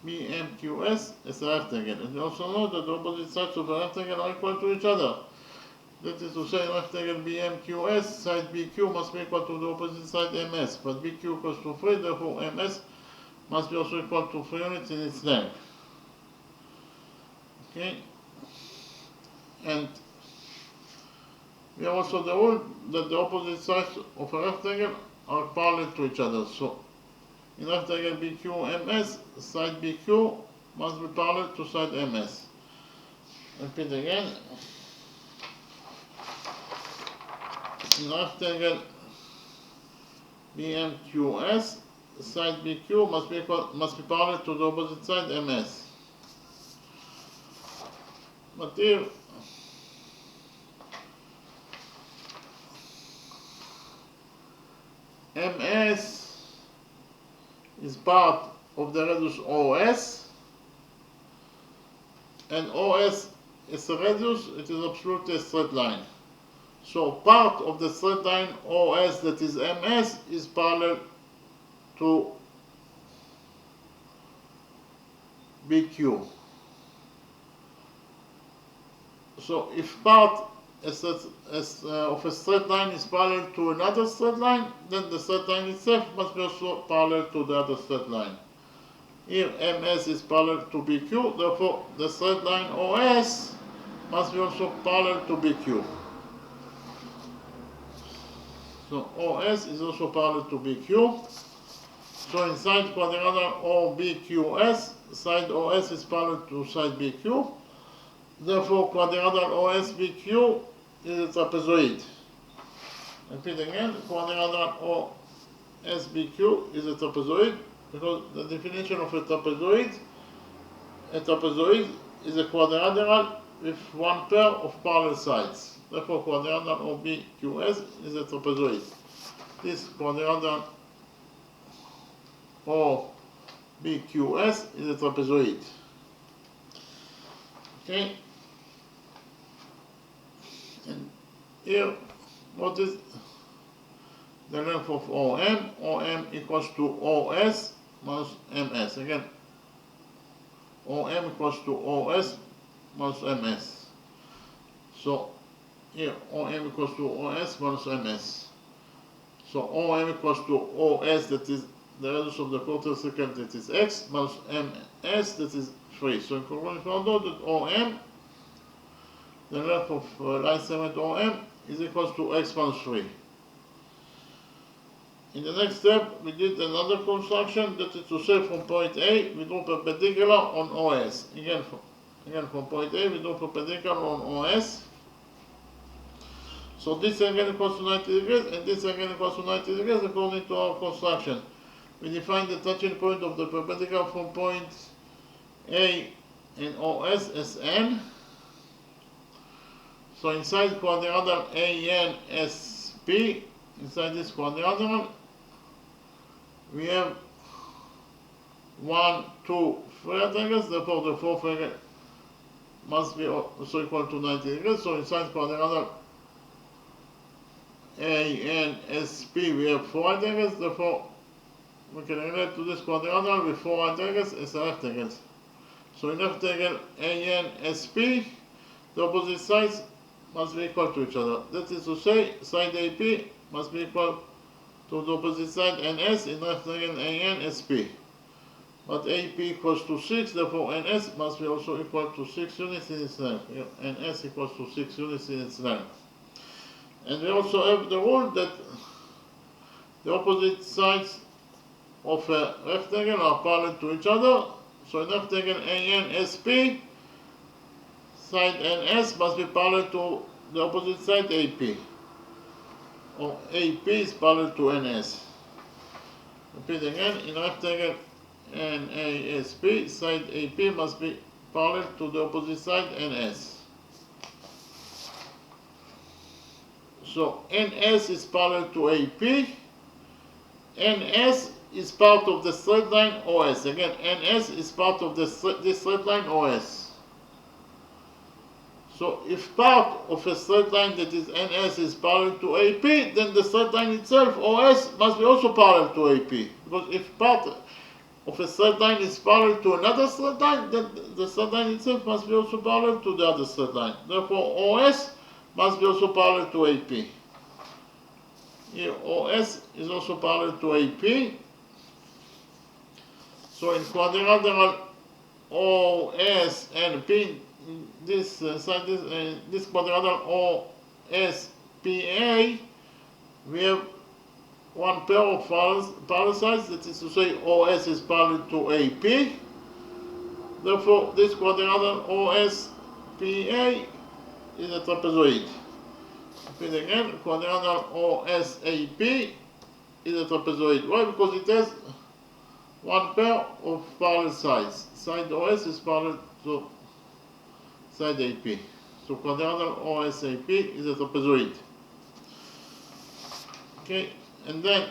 BMQS as a left angle, and we also know that the opposite sides of a left angle are equal to each other. That is to say, left angle BMQS, side BQ must be equal to the opposite side MS, but BQ equals to 3, therefore MS must be also equal to 3 units in its length. Okay? And we have also the rule that the opposite sides of a left angle are parallel to each other. So, in left angle BQ MS, side BQ must be parallel to side MS. Repeat again. In rectangle BMQS, side BQ must be parallel to the opposite side MS. But here MS is part of the radius OS, and OS is a radius, it is absolutely a straight line. So part of the straight line OS, that is MS, is parallel to BQ. So if part of a straight line is parallel to another straight line, then the straight line itself must be also parallel to the other straight line. Here MS is parallel to BQ, therefore the straight line OS must be also parallel to BQ. So OS is also parallel to BQ. So inside quadrilateral OBQS, side OS is parallel to side BQ. Therefore quadrilateral OSBQ is a trapezoid. Repeat again, quadrilateral OSBQ is a trapezoid, because the definition of a trapezoid is a quadrilateral with one pair of parallel sides. Therefore quadrilateral OBQS is a trapezoid. This quadrilateral OBQS is a trapezoid. Okay? And here, what is the length of OM? OM equals to OS minus MS. Again, OM equals to OS minus MS. So here, OM equals to OS minus MS. So OM equals to OS, that is the radius of the quarter second, that is X, minus MS, that is 3. So in conclusion, we found out that OM, the length of line segment OM, is equal to X minus 3. In the next step, we did another construction, that is to say from point A, we do perpendicular on OS. Again from point A, we do perpendicular on OS. So this angle equals to 90 degrees, and this angle equals to 90 degrees according to our construction. We define the touching point of the perpendicular from point A and OS as N. So inside quadrilateral ANSP, inside this quadrilateral, we have 1, 2, 3 rectangles, therefore the fourth angle must be also equal to 90 degrees. So inside quadrilateral ANSP we have 4 rectangles, therefore we can relate to this quadrilateral with 4 rectangles as rectangles. So in rectangle ANSP, the opposite sides must be equal to each other. That is to say, side AP must be equal to the opposite side NS in rectangle ANSP. But AP equals to 6, therefore NS must be also equal to 6 units in its length. NS equals to 6 units in its length. And we also have the rule that the opposite sides of a rectangle are parallel to each other. So in rectangle ANSP, side NS must be parallel to the opposite side AP. Or AP is parallel to NS. Repeat again, in rectangle NASP, side AP must be parallel to the opposite side NS. So NS is parallel to AP. NS is part of the straight line OS. Again, NS is part of this straight line OS. So if part of a straight line that is NS is parallel to AP, then the straight line itself, OS, must be also parallel to AP. Because if part of a straight line is parallel to another straight line, then the straight line itself must be also parallel to the other straight line. Therefore, OS must be also parallel to AP. Here, OS is also parallel to AP. So in quadrilateral OS and P, this quadrilateral OSPA, we have one pair of parallel sides, that is to say OS is parallel to AP. Therefore, this quadrilateral PA is a trapezoid. Repeat again, quadrangle OSAP is a trapezoid. Why? Because it has one pair of parallel sides. Side OS is parallel to side AP. So quadrangle OSAP is a trapezoid. Okay, and then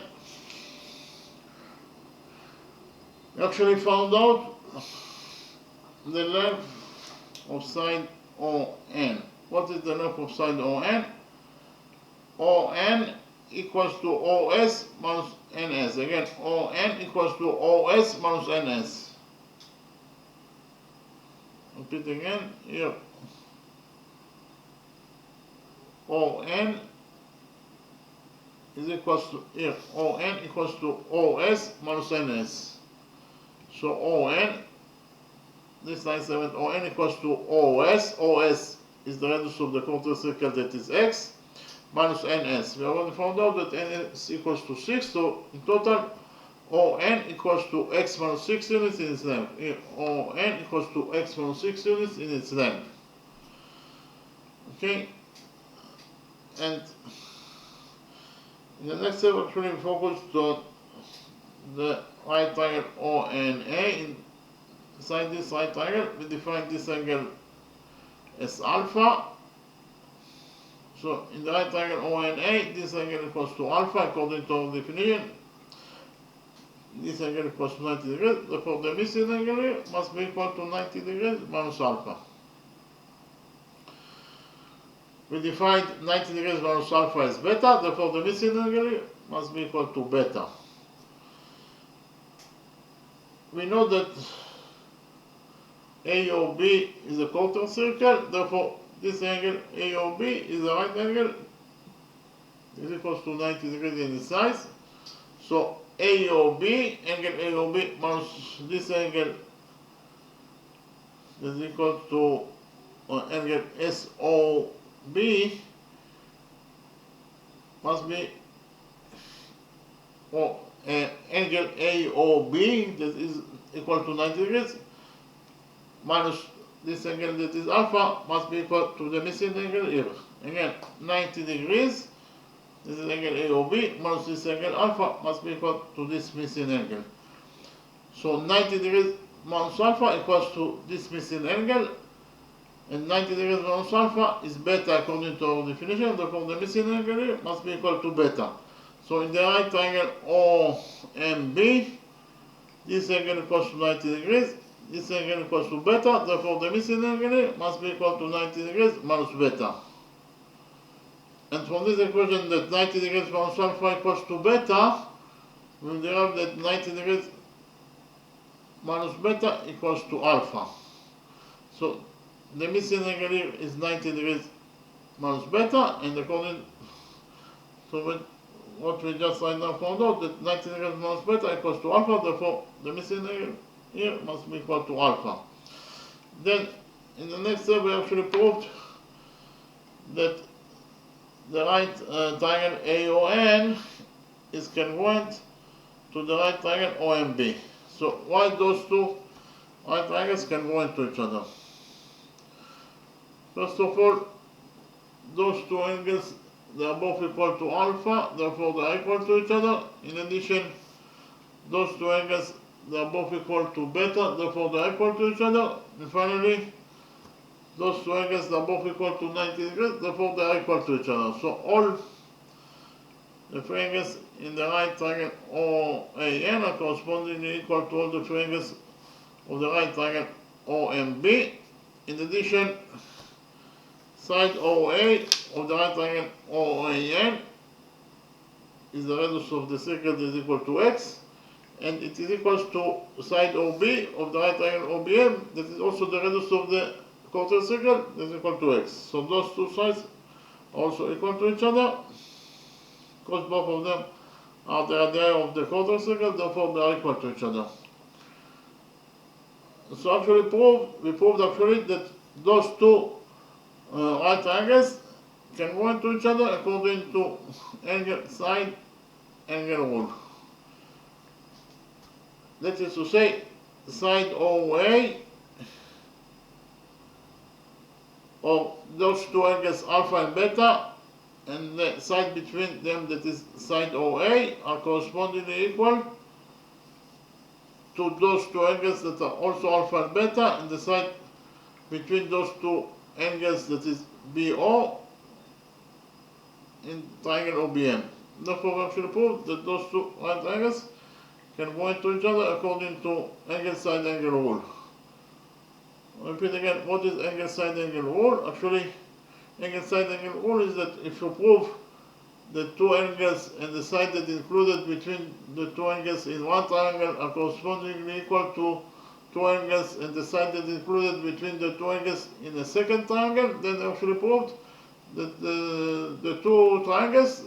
we actually found out the length of side ON. What is the length of side ON? ON equals to OS minus NS. Again, ON equals to OS minus NS. Repeat again here. ON is equals to here. ON equals to OS minus NS. So ON, this line segment ON equals to OS. OS is the radius of the quarter circle, that is X, minus NS. We already found out that NS equals to 6, so in total ON equals to X minus 6 units in its length. Here, ON equals to X minus 6 units in its length. Okay? And in the next step, actually we focused on the right triangle ONA. Inside this right triangle, we define this angle as alpha. So in the right triangle ONA, this angle equals to alpha according to our definition. This angle equals to 90 degrees. Therefore, the missing angle here must be equal to 90 degrees minus alpha. We defined 90 degrees minus alpha as beta. Therefore, the missing angle here must be equal to beta. We know that AOB is a quarter circle. Therefore, this angle AOB is a right angle. Is equals to 90 degrees in its size. So AOB, angle AOB minus this angle is equal to angle SOB must be angle AOB that is equal to 90 degrees minus this angle that is alpha must be equal to the missing angle here. Again, 90 degrees. This is angle AOB minus this angle alpha must be equal to this missing angle. So 90 degrees minus alpha equals to this missing angle, and 90 degrees minus alpha is beta according to our definition. Therefore, the missing angle here must be equal to beta. So in the right triangle OMB, this angle equals to 90 degrees, this angle equals to beta. Therefore, the missing angle here must be equal to 90 degrees minus beta. And from this equation that 90 degrees minus alpha equals to beta, we derive that 90 degrees minus beta equals to alpha. So the missing angle here is 90 degrees minus beta, and according to what we just right now found out, that 90 degrees minus beta equals to alpha. Therefore, the missing angle here must be equal to alpha. Then in the next step, we actually proved that the right triangle AON is congruent to the right triangle OMB. So why those two right triangles congruent to each other? First of all, those two angles, they are both equal to alpha, therefore they are equal to each other. In addition, those two angles, they are both equal to beta, therefore they are equal to each other. And finally, those two angles are both equal to 90 degrees, therefore they are equal to each other. So all the three angles in the right triangle OAN are correspondingly equal to all the three angles of the right triangle OMB. In addition, side OA of the right triangle OAN is the radius of the circle that is equal to X, and it is equal to side OB of the right triangle OBM that is also the radius of the quarter circle that is equal to X. So those two sides are also equal to each other, because both of them are the radii of the quarter circle, therefore they are equal to each other. So actually we proved actually that those two right triangles congruent to each other according to angle side angle rule. That is to say, side OA of those two angles alpha and beta, and the side between them, that is side OA, are correspondingly equal to those two angles that are also alpha and beta, and the side between those two angles, that is BO, in triangle OBM. Therefore, we actually prove that those two right angles can go into each other according to angle side angle rule. I'll repeat again, what is angle side angle rule? Actually, angle side angle rule is that if you prove the two angles and the side that is included between the two angles in one triangle are correspondingly equal to two angles and the side that is included between the two angles in a second triangle, then actually proved that the two triangles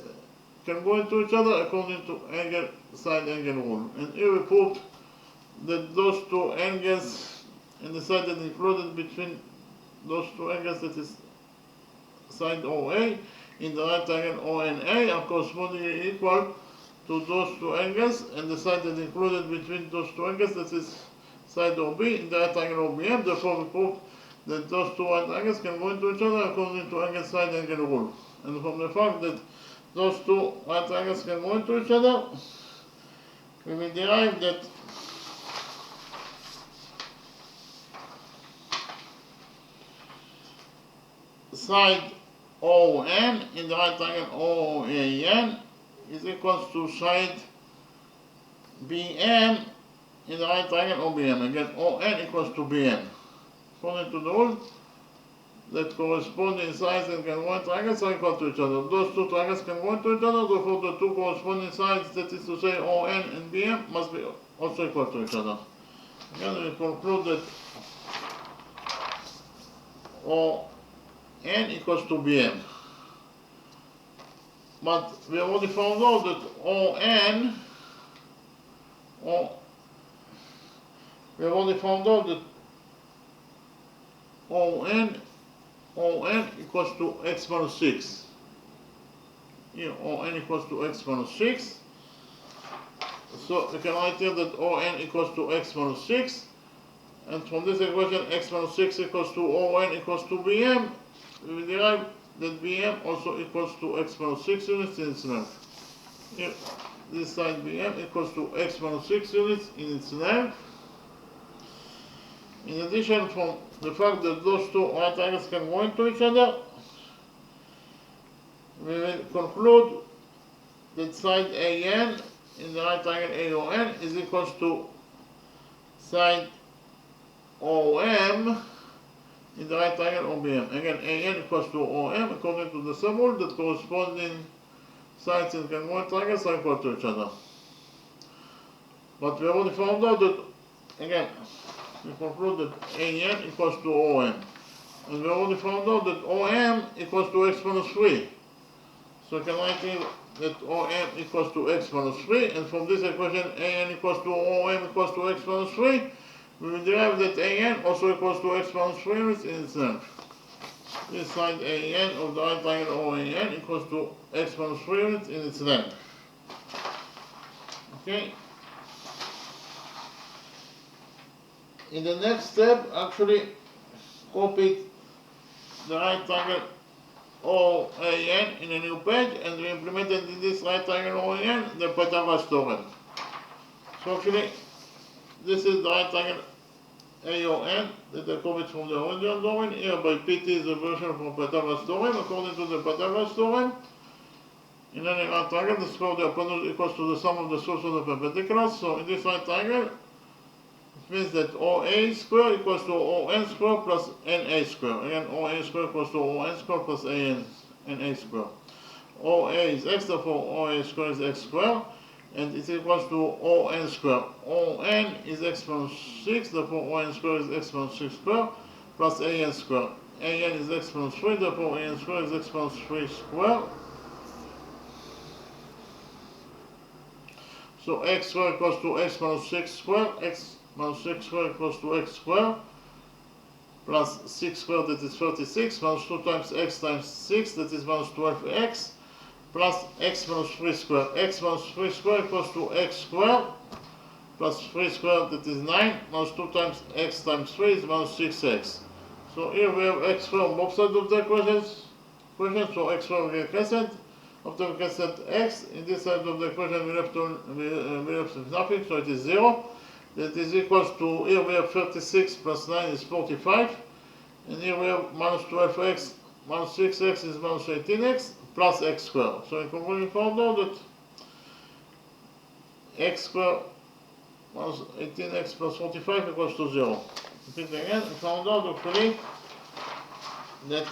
can go into each other according to angle side angle rule. And here we proved that those two angles and the side that is included between those two angles, that is side OA, in the right triangle ONA, are correspondingly equal to those two angles, and the side that is included between those two angles, that is side OB, in the right triangle OBM. Therefore, we proved that those two right angles can go into each other according to angle side angle rule. And from the fact that those two right angles can go into each other, we will derive that side ON in the right triangle OAN is equal to side BM in the right triangle OBM. Again, ON equals to BM. According to the rule, that corresponding sides and can go triangles are equal to each other. Those two triangles can go into each other, therefore the two corresponding sides, that is to say ON and BM, must be also equal to each other. Again, we conclude that ON equals to BM. But we already found out that ON equals to x minus 6. Here, ON equals to x minus 6. So we can write here that ON equals to x minus 6. And from this equation, x minus 6 equals to ON equals to BM. We will derive that BM also equals to x minus 6 units in its length. Here, this side BM equals to x minus 6 units in its length. In addition, from the fact that those two right angles can go into each other, we will conclude that side AN in the right triangle AON is equal to side OM in the right triangle OBM. Again, AN equals to OM according to the sum rule that corresponding sides in congruent triangles are equal to each other. But we already found out that, again, we conclude that AN equals to OM. And we already found out that OM equals to x minus 3. So we can write here that OM equals to x minus 3, and from this equation AN equals to OM equals to x minus 3, we will derive that AN also equals to x minus 3 units in its length. This side AN of the right triangle OAN equals to x minus 3 units in its length. Okay. In the next step, actually copy the right triangle OAN in a new page, and we implemented in this right triangle OAN the Pythagoras theorem. So actually, this is the right triangle AON that I copied from the original domain. Here by PT is the version from Pythagoras theorem. According to the Pythagoras theorem, in any right triangle, the square of the hypotenuse equals to the sum of the sources of the perpendiculars. So in this right triangle, it means that OA square equals to ON square plus NA square. Again, OA square equals to ON square plus NA square. OA is x, therefore OA square is x square, and it equals to ON square. ON is x minus 6, therefore ON square is x minus 6 square, plus AN square. AN is x minus 3, therefore AN square is x minus 3 square. So x square equals to x minus 6 square, x minus 6 square equals to x square, plus 6 square, that is 36, minus 2 times x times 6, that is minus 12x, plus x minus 3 square. X minus 3 square equals to x square, plus 3 square, that is 9, minus 2 times x times 3 is minus 6x. So here we have x squared on both sides of the equation. So x squared we get cancelled. After we cancel x, in this side of the equation we have nothing, so it is 0. That is equals to, here we have 36 plus 9 is 45. And here we have minus 12x minus 6x is minus 18x plus x squared. So in conclusion, we found out that x squared minus 18x plus 45 equals to 0. Repeat again, we found out hopefully that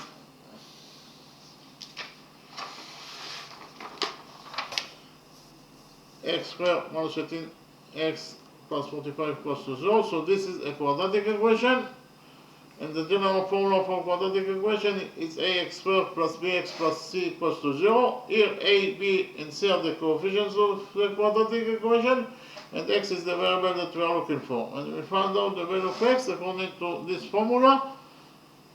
x squared minus 18x plus 45 equals to 0. So this is a quadratic equation. And the general formula for quadratic equation is ax squared plus bx plus c equals to 0. Here a, b, and c are the coefficients of the quadratic equation, and x is the variable that we are looking for. And we found out the value of x according to this formula,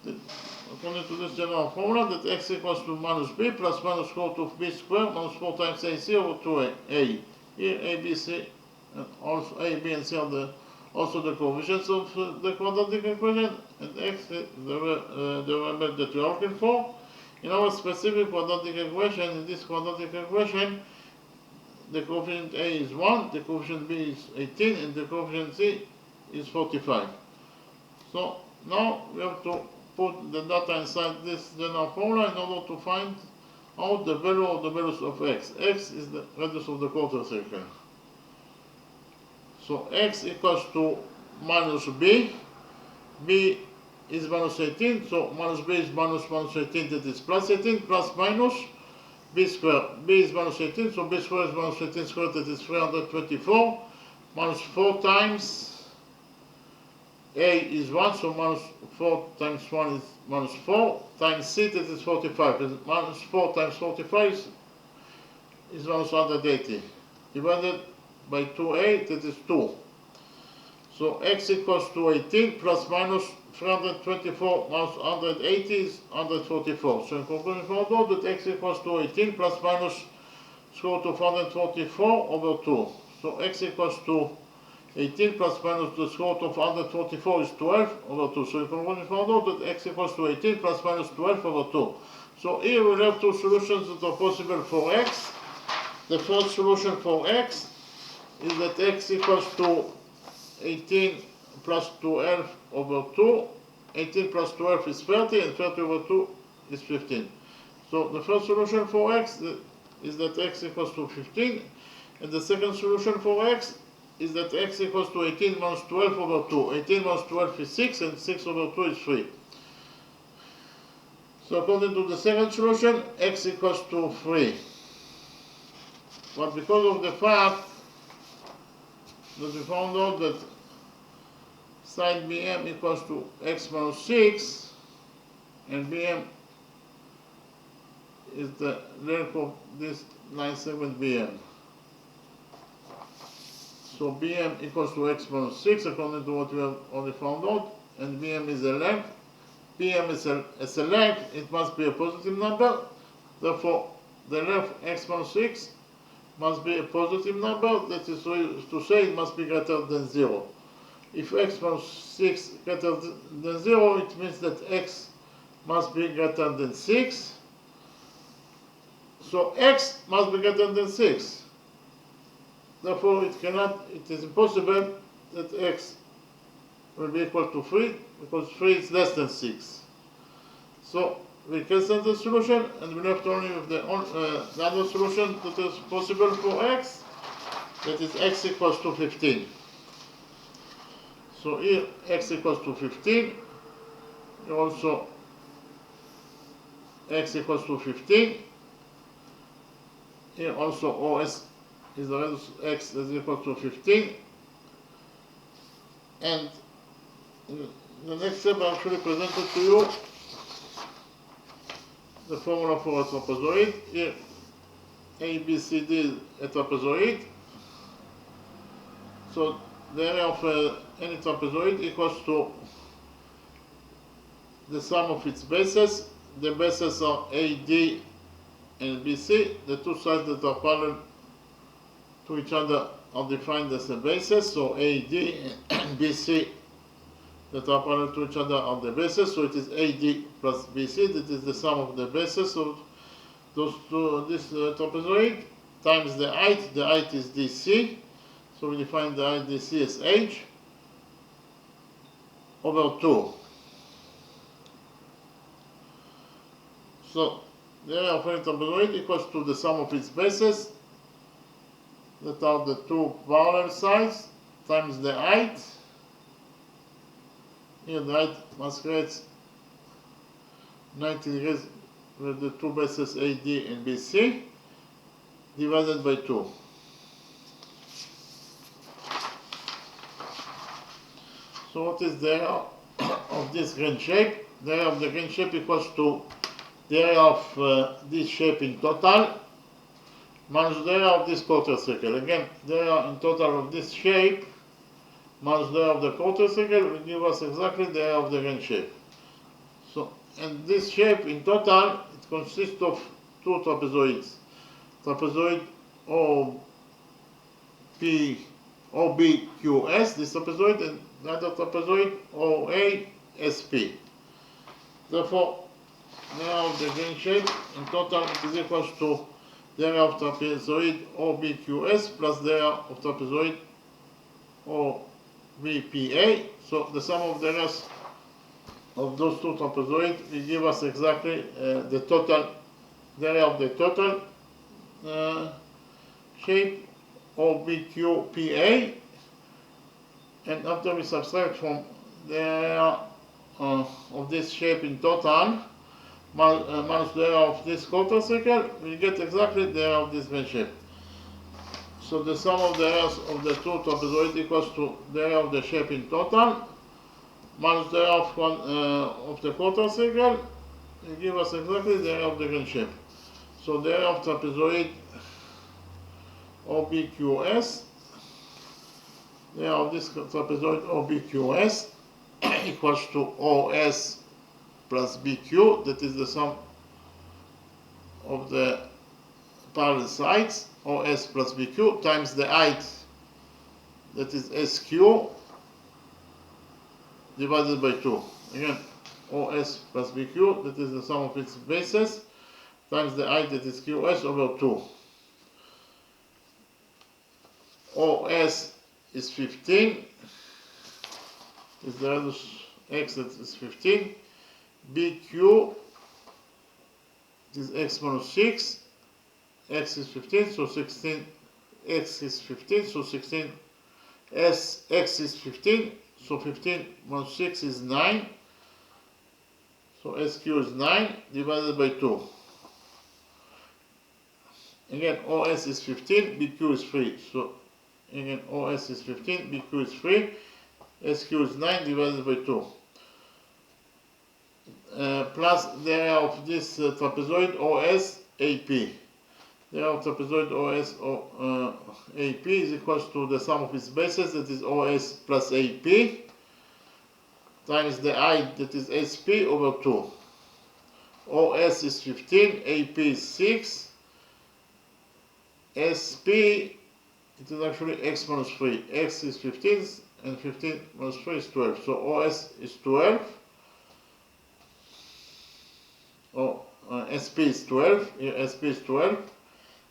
according to this general formula, that x equals to minus b plus minus square root of b squared minus 4 times ac over 2a. Here a, b, c, and also a, b, and c are also the coefficients of the quadratic equation, and x is the variable that we are looking for. In our specific quadratic equation, in this quadratic equation, the coefficient a is 1, the coefficient b is 18, and the coefficient c is 45. So now we have to put the data inside this general formula in order to find out the value of the values of x. X is the radius of the quarter circle. So x equals to minus b. B is minus 18, so minus b is minus 18, that is plus 18, plus minus b squared. B is minus 18, so b squared is minus 18 squared, that is 324. Minus 4 times a is 1, so minus 4 times 1 is minus 4, times c, that is 45. And minus 4 times 45 is minus 180. Divided by 2a, that is 2. So x equals to 18 plus minus 324 minus 180 is 144. So in conclusion, we found out that x equals to 18 plus minus square root of 144 over 2. So x equals to 18 plus minus the square root of 144 is 12 over 2. So in conclusion, we found out that x equals to 18 plus minus 12 over 2. So here we have two solutions that are possible for x. The first solution for x is that x equals to 18 plus 12 over 2. 18 plus 12 is 30, and 30 over 2 is 15. So the first solution for x is that x equals to 15. And the second solution for x is that x equals to 18 minus 12 over 2. 18 minus 12 is 6, and 6 over 2 is 3. So according to the second solution, x equals to 3. But because of the fact that we found out that side BM equals to x minus 6, and BM is the length of this line segment BM. So BM equals to x minus 6 according to what we have already found out, and BM is a length. BM is a length, it must be a positive number. Therefore, the length x minus 6 must be a positive number, that is to say it must be greater than 0. If x minus 6 is greater than 0, it means that x must be greater than 6. So x must be greater than 6. Therefore, it is impossible that x will be equal to 3, because 3 is less than 6. So we cancel the solution, and we left only with the other solution that is possible for x, that is x equals to 15. So here x equals to 15, here also x equals to 15, here also OS is the radius x is equal to 15, and in the next step I actually presented to you the formula for a trapezoid. Here A, B, C, D is a trapezoid. So the area of any trapezoid equals to the sum of its bases. The bases are A, D, and B, C. The two sides that are parallel to each other are defined as the bases. So A, D, and B, C that are parallel to each other on the bases. So it is AD plus BC. That is the sum of the bases of those two, this trapezoid times the height. The height is DC. So we define the height DC as h over 2. So the area of any trapezoid equals to the sum of its bases, that are the two parallel sides, times the height. Here the height masquerades 90 degrees with the two bases AD and BC, divided by 2. So what is the area of this green shape? The area of the green shape equals to the area of this shape in total minus the area of this quarter circle. Again, the area in total of this shape minus the area of the quarter circle will give us exactly the area of the green shape. So, and this shape in total, it consists of two trapezoids. Trapezoid OBQS, this trapezoid, and the other trapezoid OASP. Therefore, the area of the green shape in total is equal to the area of trapezoid OBQS plus the area of trapezoid OBPA. So the sum of the areas of those two trapezoids will give us exactly the total, the area of the total shape OBQPA. And after we subtract from the area of this shape in total minus the area of this quarter circle, we get exactly the area of this green shape. So the sum of the areas of the two trapezoids equals to the area of the shape in total minus the area of the quarter circle will give us exactly the area of the green shape. So the area of trapezoid OBQS, the area of this trapezoid OBQS equals to OS plus BQ, that is the sum of the parallel sides, OS plus BQ, times the height, that is SQ, divided by 2. Again, OS plus BQ, that is the sum of its bases, times the height, that is QS, over 2. OS is 15, is the radius x, that is 15. BQ is x minus 6, x is 15, so 16, x is 15, so 16, x is 15, so 15 minus 6 is 9, so SQ is 9, divided by 2. Again, OS is 15, BQ is 3, so again, OS is 15, BQ is 3, SQ is 9, divided by 2. Plus the area of this trapezoid OS AP. The area of trapezoid OS AP is equal to the sum of its bases, that is OS plus AP, times the height, that is SP, over 2. OS is 15, AP is 6, SP, it is actually x minus 3. X is 15, and 15 minus 3 is 12. So OS is 12. SP is 12. Here SP is 12.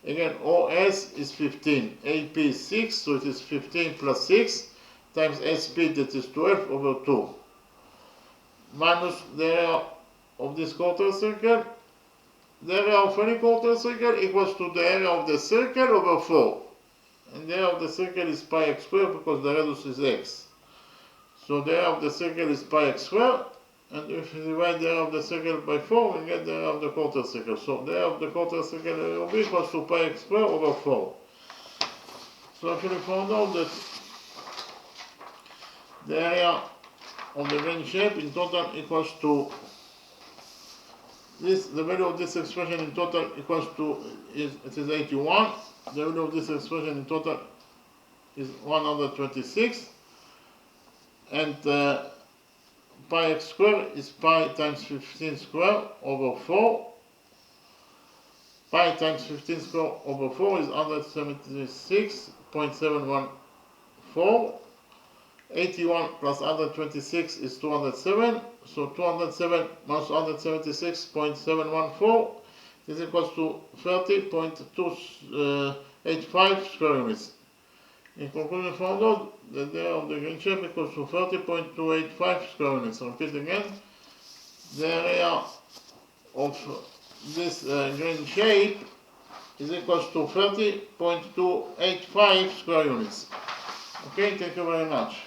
Again, OS is 15. AP is 6. So it is 15 plus 6 times SP, that is 12, over 2. Minus the area of this quarter circle. The area of any quarter circle equals to the area of the circle over 4. And the area of the circle is pi x squared because the radius is x. So the area of the circle is pi x squared, and if we divide the area of the circle by 4, we get the area of the quarter circle. So the area of the quarter circle will be equals to pi x squared over 4. So actually we found out that the area of the green shape in total equals to this, the value of this expression in total equals to, it is 81. The value of this expression in total is 126. And pi x squared is pi times 15 squared over 4. Pi times 15 squared over 4 is 176.714. 81 plus 126 is 207. So 207 minus 176.714 is equals to 30.285 square units. In conclusion, found out that the area of the green shape equals to 30.285 square units. So repeat again, the area of this green shape is equals to 30.285 square units. Okay, thank you very much.